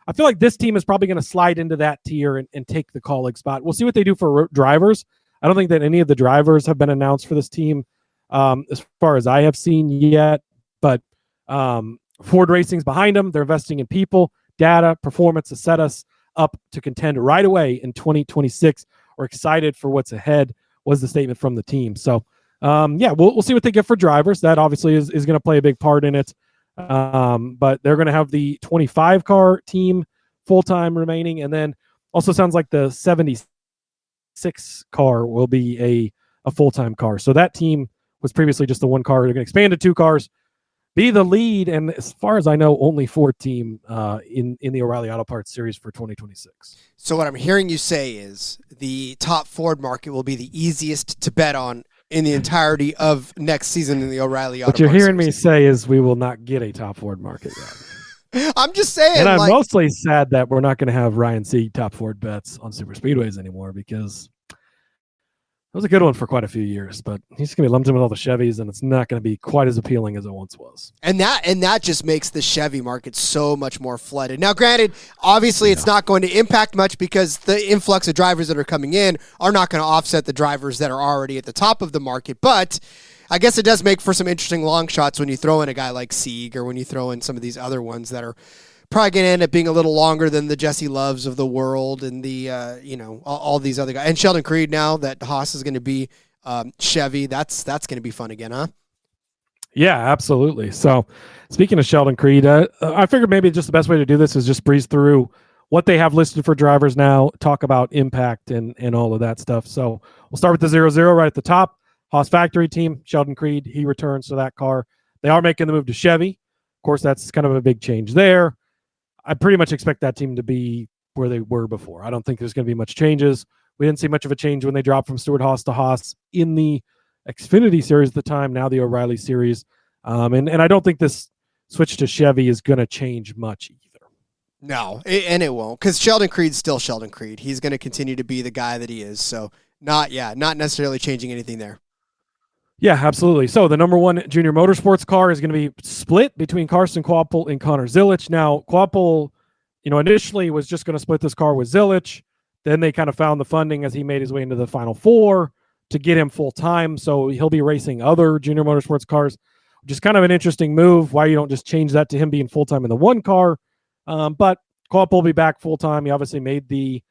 Speaker 7: I feel like this team is probably going to slide into that tier and take the Kaulig spot. We'll see what they do for drivers. I don't think that any of the drivers have been announced for this team as far as I have seen yet, but Ford Racing's behind them. They're investing in people, data, performance to set us up to contend right away in 2026. We're excited for what's ahead, was the statement from the team. So, we'll see what they get for drivers. That obviously is going to play a big part in it. But they're going to have the 25 car team full-time remaining. And then also sounds like the 76 car will be a full-time car. So that team was previously just the one car. They're going to expand to 2 cars, be the lead. And as far as I know, only 4 team in the O'Reilly Auto Parts Series for 2026.
Speaker 1: So what I'm hearing you say is the top Ford market will be the easiest to bet on in the entirety of next season in the O'Reilly Auto Parts
Speaker 7: What you're hearing
Speaker 1: Series.
Speaker 7: me say is we will not get a top Ford market yet.
Speaker 1: I'm just saying.
Speaker 7: And I'm mostly sad that we're not going to have Ryan Sieg top Ford bets on super speedways anymore, because it was a good one for quite a few years, but he's going to be lumped in with all the Chevys, and it's not going to be quite as appealing as it once was.
Speaker 1: And that just makes the Chevy market so much more flooded. Now, granted, obviously it's not going to impact much, because the influx of drivers that are coming in are not going to offset the drivers that are already at the top of the market. But I guess it does make for some interesting long shots when you throw in a guy like Sieg, or when you throw in some of these other ones that are probably going to end up being a little longer than the Jesse Loves of the world and the, all these other guys. And Sheldon Creed, now that Haas is going to be Chevy, that's going to be fun again, huh?
Speaker 7: Yeah, absolutely. So speaking of Sheldon Creed, I figured maybe just the best way to do this is just breeze through what they have listed for drivers now, talk about impact and all of that stuff. So we'll start with the 0-0 right at the top. Haas factory team, Sheldon Creed, he returns to that car. They are making the move to Chevy. Of course, that's kind of a big change there. I pretty much expect that team to be where they were before. I don't think there's going to be much changes. We didn't see much of a change when they dropped from Stewart Haas to Haas in the Xfinity Series at the time, now the O'Reilly Series. And I don't think this switch to Chevy is going to change much either.
Speaker 1: No, and it won't, because Sheldon Creed's still Sheldon Creed. He's going to continue to be the guy that he is. So not necessarily changing anything there.
Speaker 7: Yeah, absolutely. So the number 1 junior motorsports car is going to be split between Carson Kvapil and Connor Zilic. Now, Kvapil, initially was just going to split this car with Zilic. Then they kind of found the funding as he made his way into the Final Four to get him full time. So he'll be racing other junior motorsports cars, which is kind of an interesting move. Why you don't just change that to him being full time in the one car. But Kvapil will be back full time. He obviously made the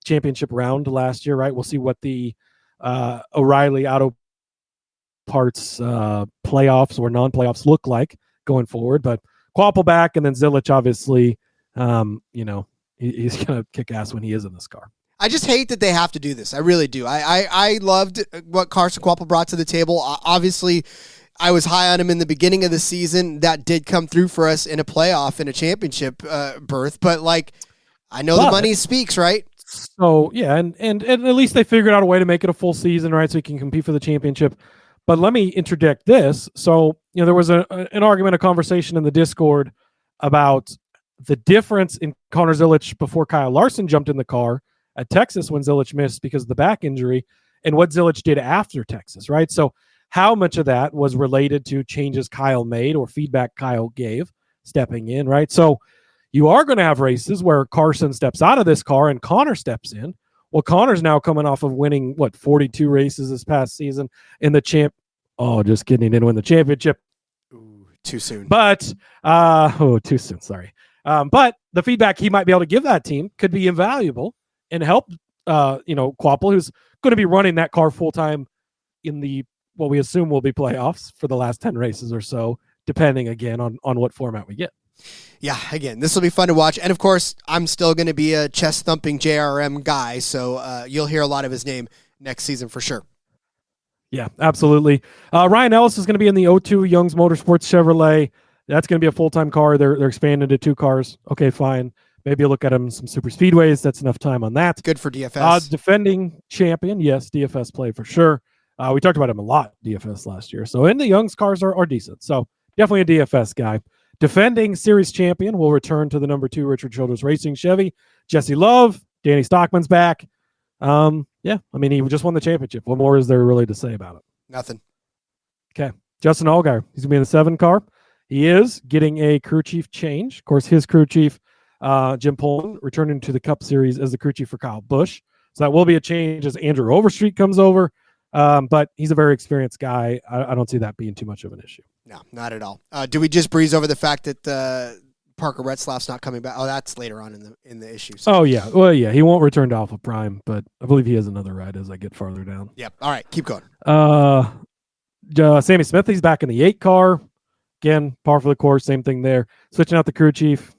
Speaker 7: championship round last year, right? We'll see what the O'Reilly Auto Parts playoffs or non-playoffs look like going forward. But Kvapil back, and then Zilic obviously, he's gonna kick ass when he is in this car.
Speaker 1: I just hate that they have to do this. I really do. I loved what Carson Kvapil brought to the table. Obviously, I was high on him in the beginning of the season. That did come through for us in a playoff, in a championship berth. But I know the money speaks, right?
Speaker 7: So yeah, and at least they figured out a way to make it a full season, right? So he can compete for the championship. But let me interject this. So, there was an argument, a conversation in the Discord about the difference in Connor Zilisch before Kyle Larson jumped in the car at Texas when Zilisch missed because of the back injury, and what Zilisch did after Texas, right? So how much of that was related to changes Kyle made or feedback Kyle gave stepping in, right? So you are going to have races where Carson steps out of this car and Connor steps in. Well, Connor's now coming off of winning, 42 races this past season in the champ. Oh, just kidding. He didn't win the championship.
Speaker 1: Ooh, too soon.
Speaker 7: But, too soon. Sorry. But the feedback he might be able to give that team could be invaluable and help, Quapple, who's going to be running that car full time in the, what we assume will be playoffs for the last 10 races or so, depending again on what format we get.
Speaker 1: Yeah, again, this will be fun to watch. And, of course, I'm still going to be a chest-thumping JRM guy, so you'll hear a lot of his name next season for sure.
Speaker 7: Yeah, absolutely. Ryan Ellis is going to be in the O2 Young's Motorsports Chevrolet. That's going to be a full-time car. They're expanding to 2 cars. Okay, fine. Maybe look at him in some super speedways. That's enough time on that.
Speaker 1: Good for DFS.
Speaker 7: Defending champion, yes, DFS play for sure. We talked about him a lot, DFS last year. So, and the Young's cars are decent. So, definitely a DFS guy. Defending series champion will return to the number 2 Richard Childress Racing Chevy. Jesse Love, Danny Stockman's back. Yeah, I mean, he just won the championship. What more is there really to say about it?
Speaker 1: Nothing.
Speaker 7: Okay. Justin Allgaier, he's going to be in the 7 car. He is getting a crew chief change. Of course, his crew chief, Jim Poland, returning to the Cup Series as the crew chief for Kyle Busch. So that will be a change as Andrew Overstreet comes over. But he's a very experienced guy. I don't see that being too much of an issue.
Speaker 1: No, not at all. Do we just breeze over the fact that Parker Retzlaff's not coming back? Oh, that's later on in the issue. So.
Speaker 7: Oh, yeah. Well, yeah, he won't return to Alpha Prime, but I believe he has another ride as I get farther down.
Speaker 1: Yep. All right, keep going.
Speaker 7: Sammy Smith, he's back in the 8 car. Again, par for the course, same thing there. Switching out the crew chief,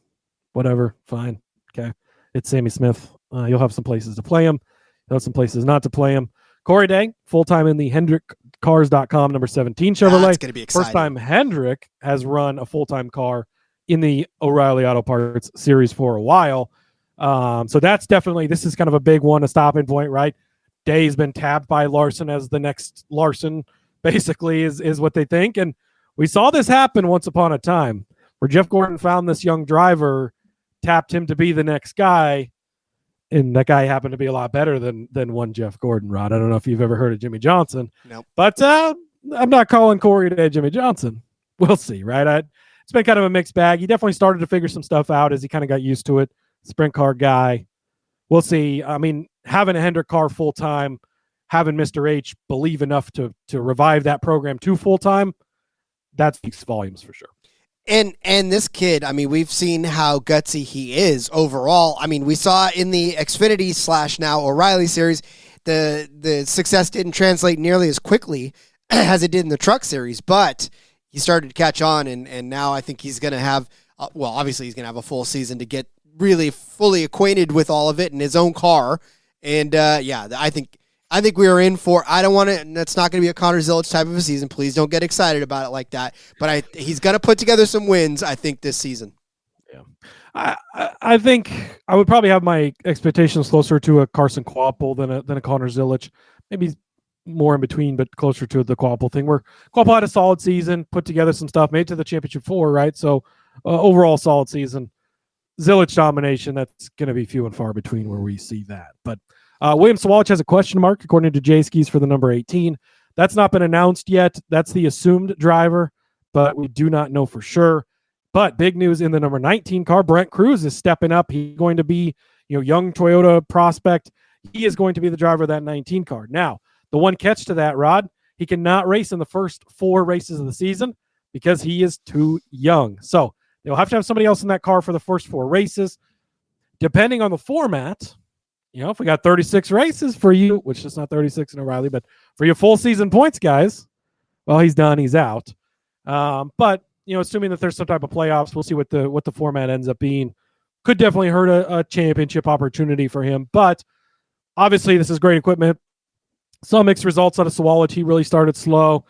Speaker 7: whatever, fine. Okay. It's Sammy Smith. You'll have some places to play him. You'll have some places not to play him. Corey Day, full-time in the HendrickCars.com number 17 Chevrolet.
Speaker 1: That's going to be exciting.
Speaker 7: First time Hendrick has run a full-time car in the O'Reilly Auto Parts series for a while. So that's definitely, this is kind of a big one, a stopping point, right? Day's been tabbed by Larson as the next Larson, basically, is what they think. And we saw this happen once upon a time where Jeff Gordon found this young driver, tapped him to be the next guy, and that guy happened to be a lot better than one Jeff Gordon, Rod. I don't know if you've ever heard of Jimmy Johnson.
Speaker 1: Nope.
Speaker 7: But I'm not calling Corey today Jimmy Johnson. We'll see, right? It's been kind of a mixed bag. He definitely started to figure some stuff out as he kind of got used to it. Sprint car guy. We'll see. I mean, having a Hendrick car full-time, having Mr. H believe enough to revive that program to full-time, that speaks volumes for sure.
Speaker 1: And this kid, I mean, we've seen how gutsy he is overall. I mean, we saw in the Xfinity / now O'Reilly series, the success didn't translate nearly as quickly as it did in the Truck Series, but he started to catch on, and now I think he's going to have, obviously he's going to have a full season to get really fully acquainted with all of it in his own car. And I think we are in for, I don't want to, that's not going to be a Connor Zilisch type of a season. Please don't get excited about it like that. But he's going to put together some wins, I think, this season.
Speaker 7: Yeah. I think I would probably have my expectations closer to a Carson Quapple than a Connor Zilisch. Maybe more in between, but closer to the Quapple thing, where Quapple had a solid season, put together some stuff, made it to the championship 4, right? So overall solid season. Zilisch domination, that's going to be few and far between where we see that. But William Sawalich has a question mark, according to Jay Skis, for the number 18. That's not been announced yet. That's the assumed driver, but we do not know for sure. But big news in the number 19 car, Brent Cruz is stepping up. He's going to be, young Toyota prospect. He is going to be the driver of that 19 car. Now, the one catch to that, Rod, he cannot race in the first 4 races of the season because he is too young. So they'll have to have somebody else in that car for the first 4 races. Depending on the format, if we got 36 races for you, which is not 36 in O'Reilly, but for your full season points, guys, well, he's done. He's out. But, assuming that there's some type of playoffs, we'll see what the format ends up being. Could definitely hurt a championship opportunity for him. But obviously, this is great equipment. Some mixed results out of Sawalich. He really started slow.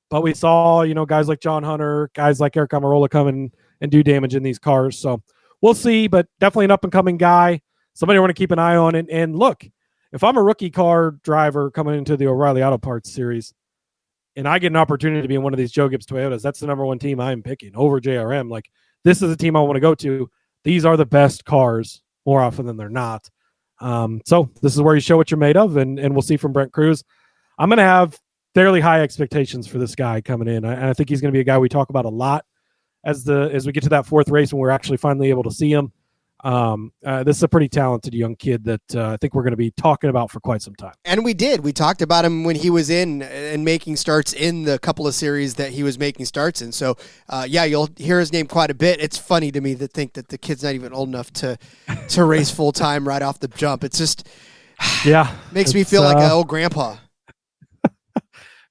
Speaker 7: But we saw, guys like John Hunter, guys like Eric Amarola come in and do damage in these cars. So we'll see, but definitely an up-and-coming guy. Somebody I want to keep an eye on. And look, if I'm a rookie car driver coming into the O'Reilly Auto Parts series and I get an opportunity to be in one of these Joe Gibbs Toyotas, that's the number 1 team I'm picking over JRM. Like, this is a team I want to go to. these are the best cars more often than they're not. So this is where you show what you're made of, and we'll see from Brent Cruz. I'm going to have fairly high expectations for this guy coming in. I think he's going to be a guy we talk about a lot as we get to that fourth race when we're actually finally able to see him. This is a pretty talented young kid that I think we're going to be talking about for quite some time.
Speaker 1: And we talked about him when he was in and making starts in the couple of series that he was making starts in. So you'll hear his name quite a bit. It's funny to me to think that the kid's not even old enough to race full time right off the jump. It's just makes me feel like an old grandpa.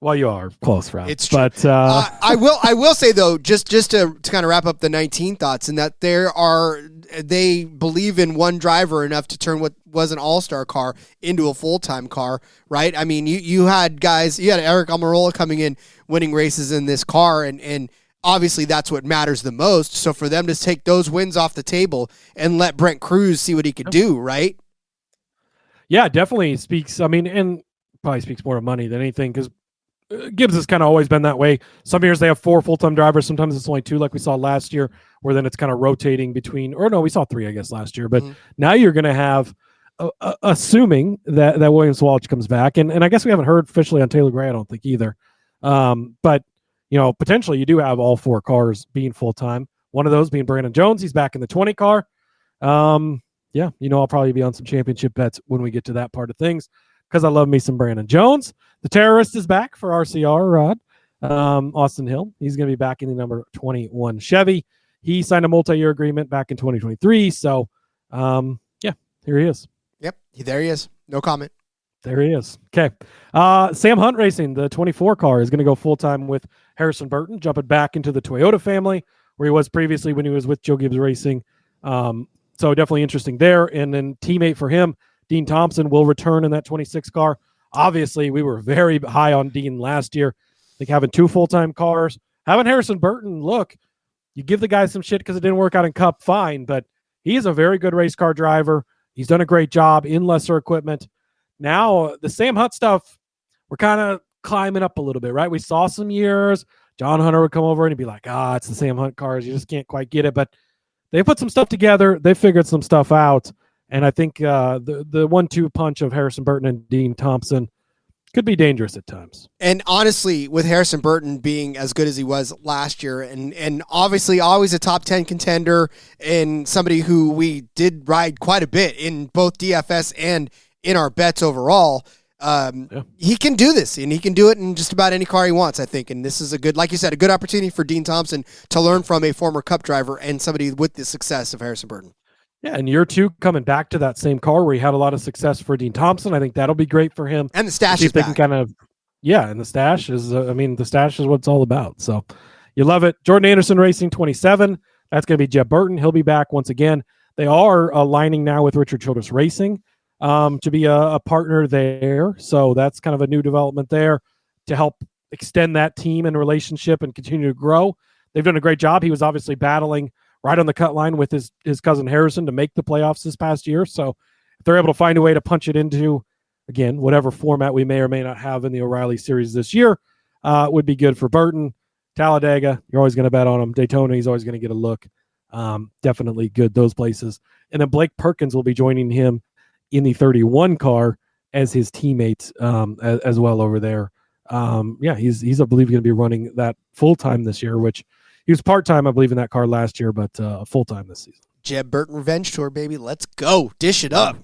Speaker 7: Well, you are close, Rob.
Speaker 1: It's true.
Speaker 7: But
Speaker 1: I will say though, just to kind of wrap up the 19 thoughts, and that they believe in one driver enough to turn what was an all-star car into a full-time car, right? I mean, you had Eric Almirola coming in, winning races in this car, and obviously that's what matters the most. So for them to take those wins off the table and let Brent Cruz see what he could do, right?
Speaker 7: Yeah, definitely speaks. I mean, and probably speaks more of money than anything, because Gibbs has kind of always been that way. Some years they have 4 full-time drivers. Sometimes it's only 2, like we saw last year, where then it's kind of rotating between, or no, we saw 3, I guess, last year. But now you're going to have, assuming that Williams Walsh comes back, and I guess we haven't heard officially on Taylor Gray, I don't think either. But, potentially you do have all 4 cars being full-time. One of those being Brandon Jones. He's back in the 20 car. I'll probably be on some championship bets when we get to that part of things, because I love me some Brandon Jones. The terrorist is back for RCR, Rod. Austin Hill. He's going to be back in the number 21 Chevy. He signed a multi-year agreement back in 2023. So, here he is.
Speaker 1: Yep, there he is. No comment.
Speaker 7: There he is. Okay. Sam Hunt Racing, the 24 car, is going to go full-time with Harrison Burton, jumping back into the Toyota family, where he was previously when he was with Joe Gibbs Racing. So definitely interesting there. And then teammate for him, Dean Thompson, will return in that 26 car. Obviously, we were very high on Dean last year. I think having 2 full-time cars, having Harrison Burton, look, you give the guy some shit because it didn't work out in Cup, fine, but he is a very good race car driver. He's done a great job in lesser equipment. Now, the Sam Hunt stuff, we're kind of climbing up a little bit, right? We saw some years, John Hunter would come over and he'd be like, it's the Sam Hunt cars. You just can't quite get it. But they put some stuff together. They figured some stuff out. And I think the 1-2 punch of Harrison Burton and Dean Thompson could be dangerous at times.
Speaker 1: And honestly, with Harrison Burton being as good as he was last year, and obviously always a top 10 contender, and somebody who we did ride quite a bit in both DFS and in our bets overall, he can do this, and he can do it in just about any car he wants, I think. And this is a good, like you said, a good opportunity for Dean Thompson to learn from a former Cup driver and somebody with the success of Harrison Burton.
Speaker 7: Yeah, and year 2 coming back to that same car where he had a lot of success for Dean Thompson. I think that'll be great for him.
Speaker 1: And the stash is back.
Speaker 7: And the stash is, the stash is what it's all about. So you love it. Jordan Anderson Racing 27. That's going to be Jeb Burton. He'll be back once again. They are aligning now with Richard Childress Racing to be a partner there. So that's kind of a new development there to help extend that team and relationship and continue to grow. They've done a great job. He was obviously battling right on the cut line with his cousin Harrison to make the playoffs this past year. So if they're able to find a way to punch it into, again, whatever format we may or may not have in the O'Reilly Series this year, would be good for Burton. Talladega, you're always going to bet on him. Daytona, he's always going to get a look. Definitely good, those places. And then Blake Perkins will be joining him in the 31 car as his teammate as well over there. He's I believe, going to be running that full-time this year, which he was part-time, I believe, in that car last year, but full-time this season.
Speaker 1: Jeb Burton Revenge Tour, baby. Let's go. Dish it up.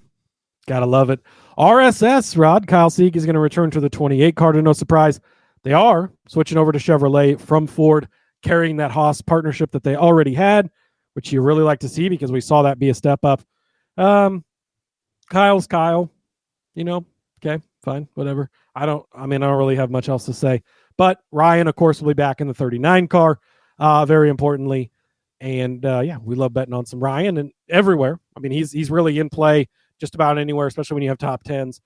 Speaker 7: Gotta love it. RSS, Rod, Kyle Sieg is going to return to the 28 car to no surprise. They are switching over to Chevrolet from Ford, carrying that Haas partnership that they already had, which you really like to see because we saw that be a step up. Kyle's Kyle, okay, fine, whatever. I don't really have much else to say. But Ryan, of course, will be back in the 39 car. Very importantly. And we love betting on some Ryan and everywhere. I mean, he's really in play just about anywhere, especially when you have top 10s.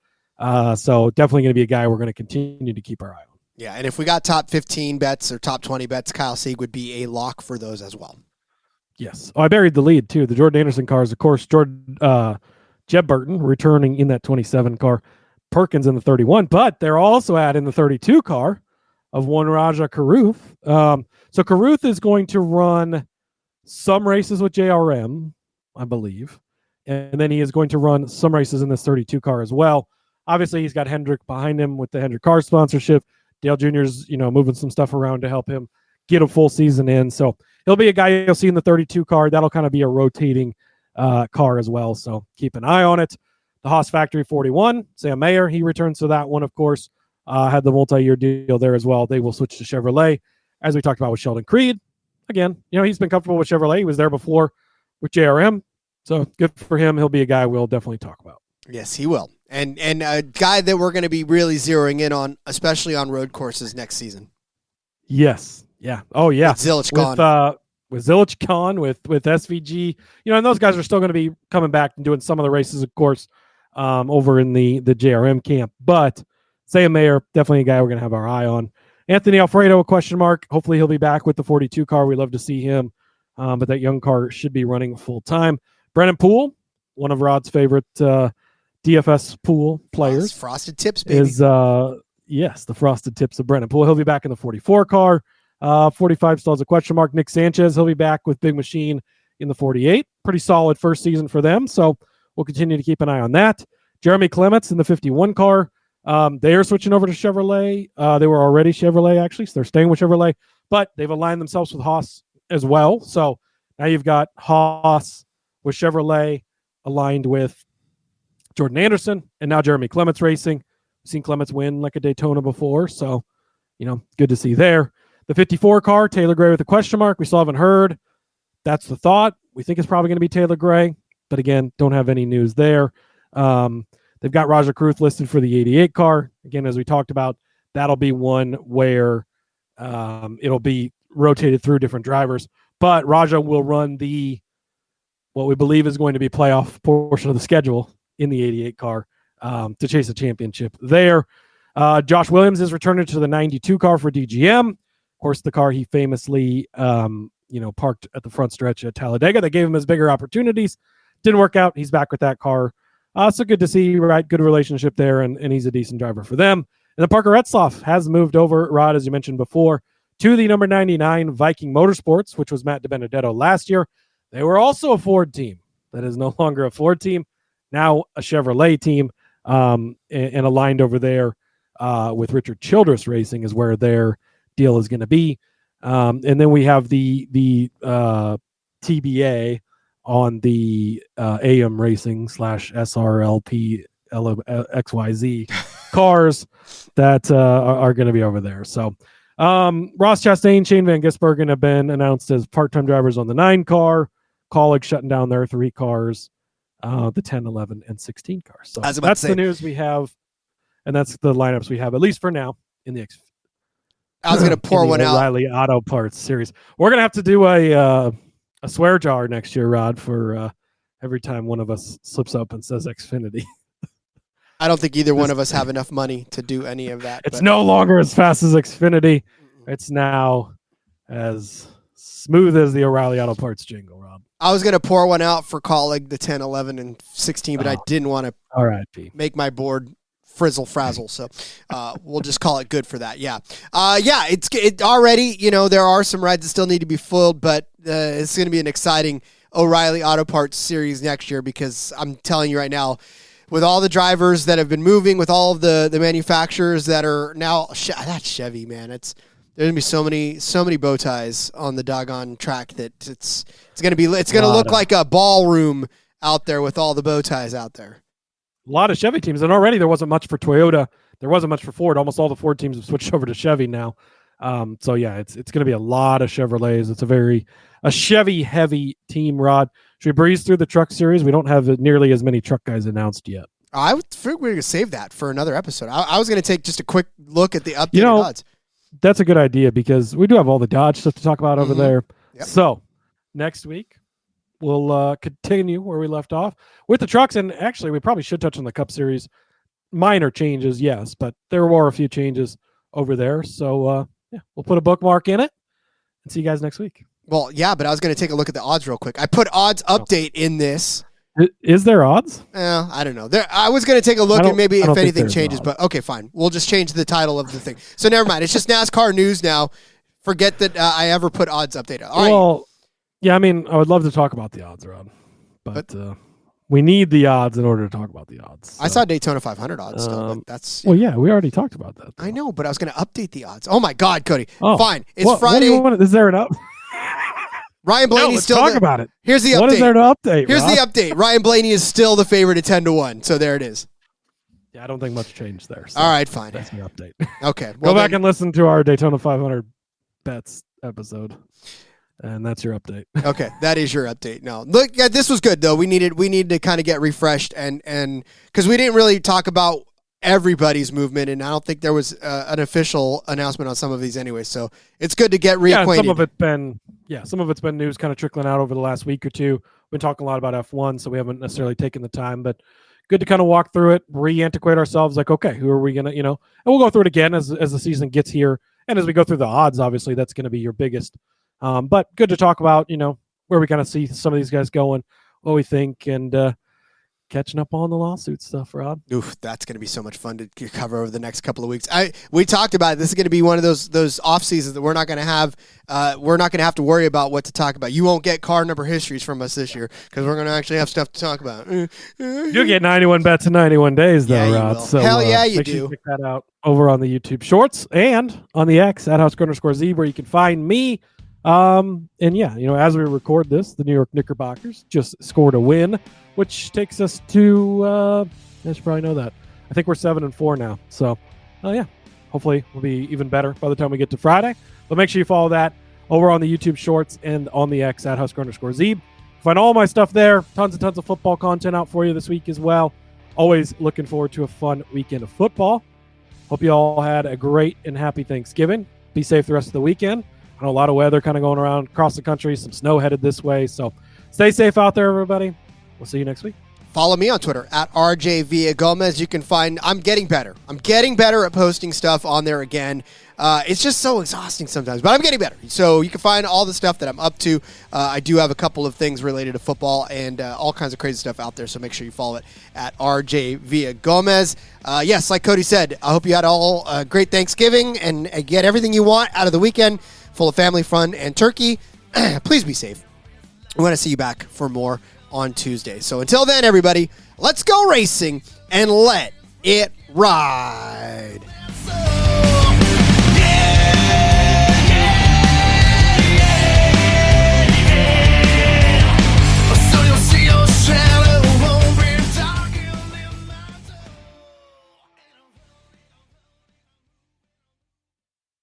Speaker 7: So definitely going to be a guy we're going to continue to keep our eye on.
Speaker 1: Yeah, and if we got top 15 bets or top 20 bets, Kyle Sieg would be a lock for those as well.
Speaker 7: Yes. Oh, I buried the lead too. The Jordan Anderson cars, of course, Jeb Burton returning in that 27 car, Perkins in the 31, but they're also adding the 32 car of one Raja Carruth. So Carruth is going to run some races with JRM, I believe. And then he is going to run some races in this 32 car as well. Obviously, he's got Hendrick behind him with the Hendrick car sponsorship. Dale Jr.'s, moving some stuff around to help him get a full season in. So he'll be a guy you'll see in the 32 car. That'll kind of be a rotating car as well. So keep an eye on it. The Haas Factory 41, Sam Mayer, he returns to that one, of course. Had the multi-year deal there as well. They will switch to Chevrolet, as we talked about with Sheldon Creed. Again, he's been comfortable with Chevrolet. He was there before with JRM. So good for him. He'll be a guy we'll definitely talk about.
Speaker 1: Yes, he will. And a guy that we're going to be really zeroing in on, especially on road courses next season.
Speaker 7: Yes. Yeah. Oh, yeah.
Speaker 1: With Zilich gone.
Speaker 7: With Zilich gone, with SVG. And those guys are still going to be coming back and doing some of the races, of course, over in the JRM camp. But Sam Mayer, definitely a guy we're going to have our eye on. Anthony Alfredo, a question mark. Hopefully he'll be back with the 42 car. We'd love to see him. But that young car should be running full time. Brennan Poole, one of Rod's favorite DFS pool players.
Speaker 1: Frosted Tips, baby.
Speaker 7: Is yes, the Frosted Tips of Brennan Poole. He'll be back in the 44 car. 45 still has a question mark. Nick Sanchez, he'll be back with Big Machine in the 48. Pretty solid first season for them. So we'll continue to keep an eye on that. Jeremy Clements in the 51 car. They are switching over to Chevrolet. They were already Chevrolet, actually, so they're staying with Chevrolet. But they've aligned themselves with Haas as well. So now you've got Haas with Chevrolet aligned with Jordan Anderson, and now Jeremy Clements racing. We've seen Clements win like a Daytona before, so, good to see there. The 54 car, Taylor Gray with a question mark. We still haven't heard. That's the thought. We think it's probably going to be Taylor Gray, but again, don't have any news there. They've got Raja Kruth listed for the 88 car. Again, as we talked about, that'll be one where it'll be rotated through different drivers, but Raja will run what we believe is going to be playoff portion of the schedule in the 88 car to chase a championship there. Josh Williams is returning to the 92 car for DGM. Of course, the car he famously, parked at the front stretch at Talladega. That gave him his bigger opportunities. Didn't work out. He's back with that car. So good to see, right? Good relationship there, and he's a decent driver for them. And then Parker Retzloff has moved over, Rod, as you mentioned before, to the number 99 Viking Motorsports, which was Matt DiBenedetto last year. They were also a Ford team. That is no longer a Ford team, now a Chevrolet team, and aligned over there with Richard Childress Racing is where their deal is going to be. And then we have the TBA on the AM Racing / SRLP XYZ cars that are going to be over there. So Ross Chastain, Shane Van Gisbergen have been announced as part-time drivers on the 9 car. Kaulig shutting down their 3 cars, the 10, 11, and 16 cars. So that's the news we have, and that's the lineups we have, at least for now, in the
Speaker 1: I was going to pour one out.
Speaker 7: O'Reilly Auto Parts series. We're going to have to do a swear jar next year, Rod, for every time one of us slips up and says Xfinity.
Speaker 1: I don't think either one of us have enough money to do any of that.
Speaker 7: It's no longer as fast as Xfinity. It's now as smooth as the O'Reilly Auto Parts jingle, Rob.
Speaker 1: I was going to pour one out for Kaulig, the 10, 11, and 16, but I didn't want to make my board frizzle frazzle. So we'll just call it good for that. Yeah. It's already, there are some rides that still need to be filled, but it's going to be an exciting O'Reilly Auto Parts series next year, because I'm telling you right now, with all the drivers that have been moving, with all of the manufacturers that are now, that's Chevy, man. There's going to be so many bow ties on the doggone track that it's going to look like a ballroom out there with all the bow ties out there.
Speaker 7: A lot of Chevy teams, and already there wasn't much for Toyota. There wasn't much for Ford. Almost all the Ford teams have switched over to Chevy now. So yeah, it's going to be a lot of Chevrolets. It's a Chevy heavy team, Rod. Should we breeze through the truck series? We don't have nearly as many truck guys announced yet.
Speaker 1: I would think we're going to save that for another episode. I was going to take just a quick look at the updated odds.
Speaker 7: That's a good idea, because we do have all the Dodge stuff to talk about over there.
Speaker 1: Yep.
Speaker 7: So next week, we'll continue where we left off with the trucks. And actually, we probably should touch on the Cup Series. Minor changes, yes, but there were a few changes over there. So, we'll put a bookmark in it and see you guys next week.
Speaker 1: Well, yeah, but I was going to take a look at the odds real quick. I put odds update in this.
Speaker 7: Is there odds?
Speaker 1: I don't know. I was going to take a look and maybe if anything changes, but okay, fine. We'll just change the title of the thing. So never mind. It's just NASCAR news now. Forget that I ever put odds update. All right.
Speaker 7: Well, yeah, I mean, I would love to talk about the odds, Rob, but we need the odds in order to talk about the odds. So.
Speaker 1: I saw Daytona 500 odds still, but that's...
Speaker 7: Well, yeah, we already talked about that. Though.
Speaker 1: I know, but I was going to update the odds. Oh, my God, Cody.
Speaker 7: Oh,
Speaker 1: fine. It's Friday.
Speaker 7: Is there an up?
Speaker 1: Ryan Blaney's
Speaker 7: let's
Speaker 1: still...
Speaker 7: talk about it.
Speaker 1: Here's the update.
Speaker 7: What is there to update,
Speaker 1: Here's
Speaker 7: Rob?
Speaker 1: the update. Ryan Blaney is still the favorite at 10-1, so there it is.
Speaker 7: Yeah, I don't think much changed there. So
Speaker 1: all right, fine.
Speaker 7: That's the update.
Speaker 1: Okay.
Speaker 7: Well, go back and listen to our Daytona 500 bets episode, and that's your update.
Speaker 1: Okay, that is your update. No, look, yeah, this was good though. We needed to kind of get refreshed, and because we didn't really talk about everybody's movement, and I don't think there was an official announcement on some of these anyway. So it's good to get reacquainted.
Speaker 7: Yeah, some of it's been news kind of trickling out over the last week or two. We've been talking a lot about F1, so we haven't necessarily taken the time, but good to kind of walk through it, re-antiquate ourselves. Like, okay, who are we gonna, and we'll go through it again as the season gets here, and as we go through the odds. Obviously, that's going to be your biggest. But good to talk about, where we kind of see some of these guys going, what we think, and catching up on the lawsuit stuff, Rob.
Speaker 1: Oof, that's going to be so much fun to cover over the next couple of weeks. We talked about it. This is going to be one of those off seasons that we're not going to have. We're not going to have to worry about what to talk about. You won't get car number histories from us this year because we're going to actually have stuff to talk about.
Speaker 7: You'll get 91 bets in 91 days, though,
Speaker 1: yeah,
Speaker 7: Rod. So
Speaker 1: hell yeah, you
Speaker 7: make
Speaker 1: do.
Speaker 7: Sure you check that out over on the YouTube Shorts and on the X at @Husker_Z, where you can find me. And yeah, as we record this, the New York Knickerbockers just scored a win, which takes us to, I should probably know that. I think we're 7-4 now. So, yeah, hopefully we'll be even better by the time we get to Friday. But make sure you follow that over on the YouTube Shorts and on the X at @Husker_Z. Find all my stuff there. Tons and tons of football content out for you this week as well. Always looking forward to a fun weekend of football. Hope you all had a great and happy Thanksgiving. Be safe the rest of the weekend. I know a lot of weather kind of going around across the country, some snow headed this way. So stay safe out there, everybody. We'll see you next week.
Speaker 1: Follow me on Twitter at RJ Villagomez. You can find, I'm getting better. I'm getting better at posting stuff on there again. It's just so exhausting sometimes, but I'm getting better. So you can find all the stuff that I'm up to. I do have a couple of things related to football and all kinds of crazy stuff out there. So make sure you follow it at RJ Villagomez. Yes, like Cody said, I hope you had all a great Thanksgiving and get everything you want out of the weekend, full of family fun and turkey. Please be safe. We want to see you back for more on Tuesday. So until then, everybody, let's go racing and let it ride.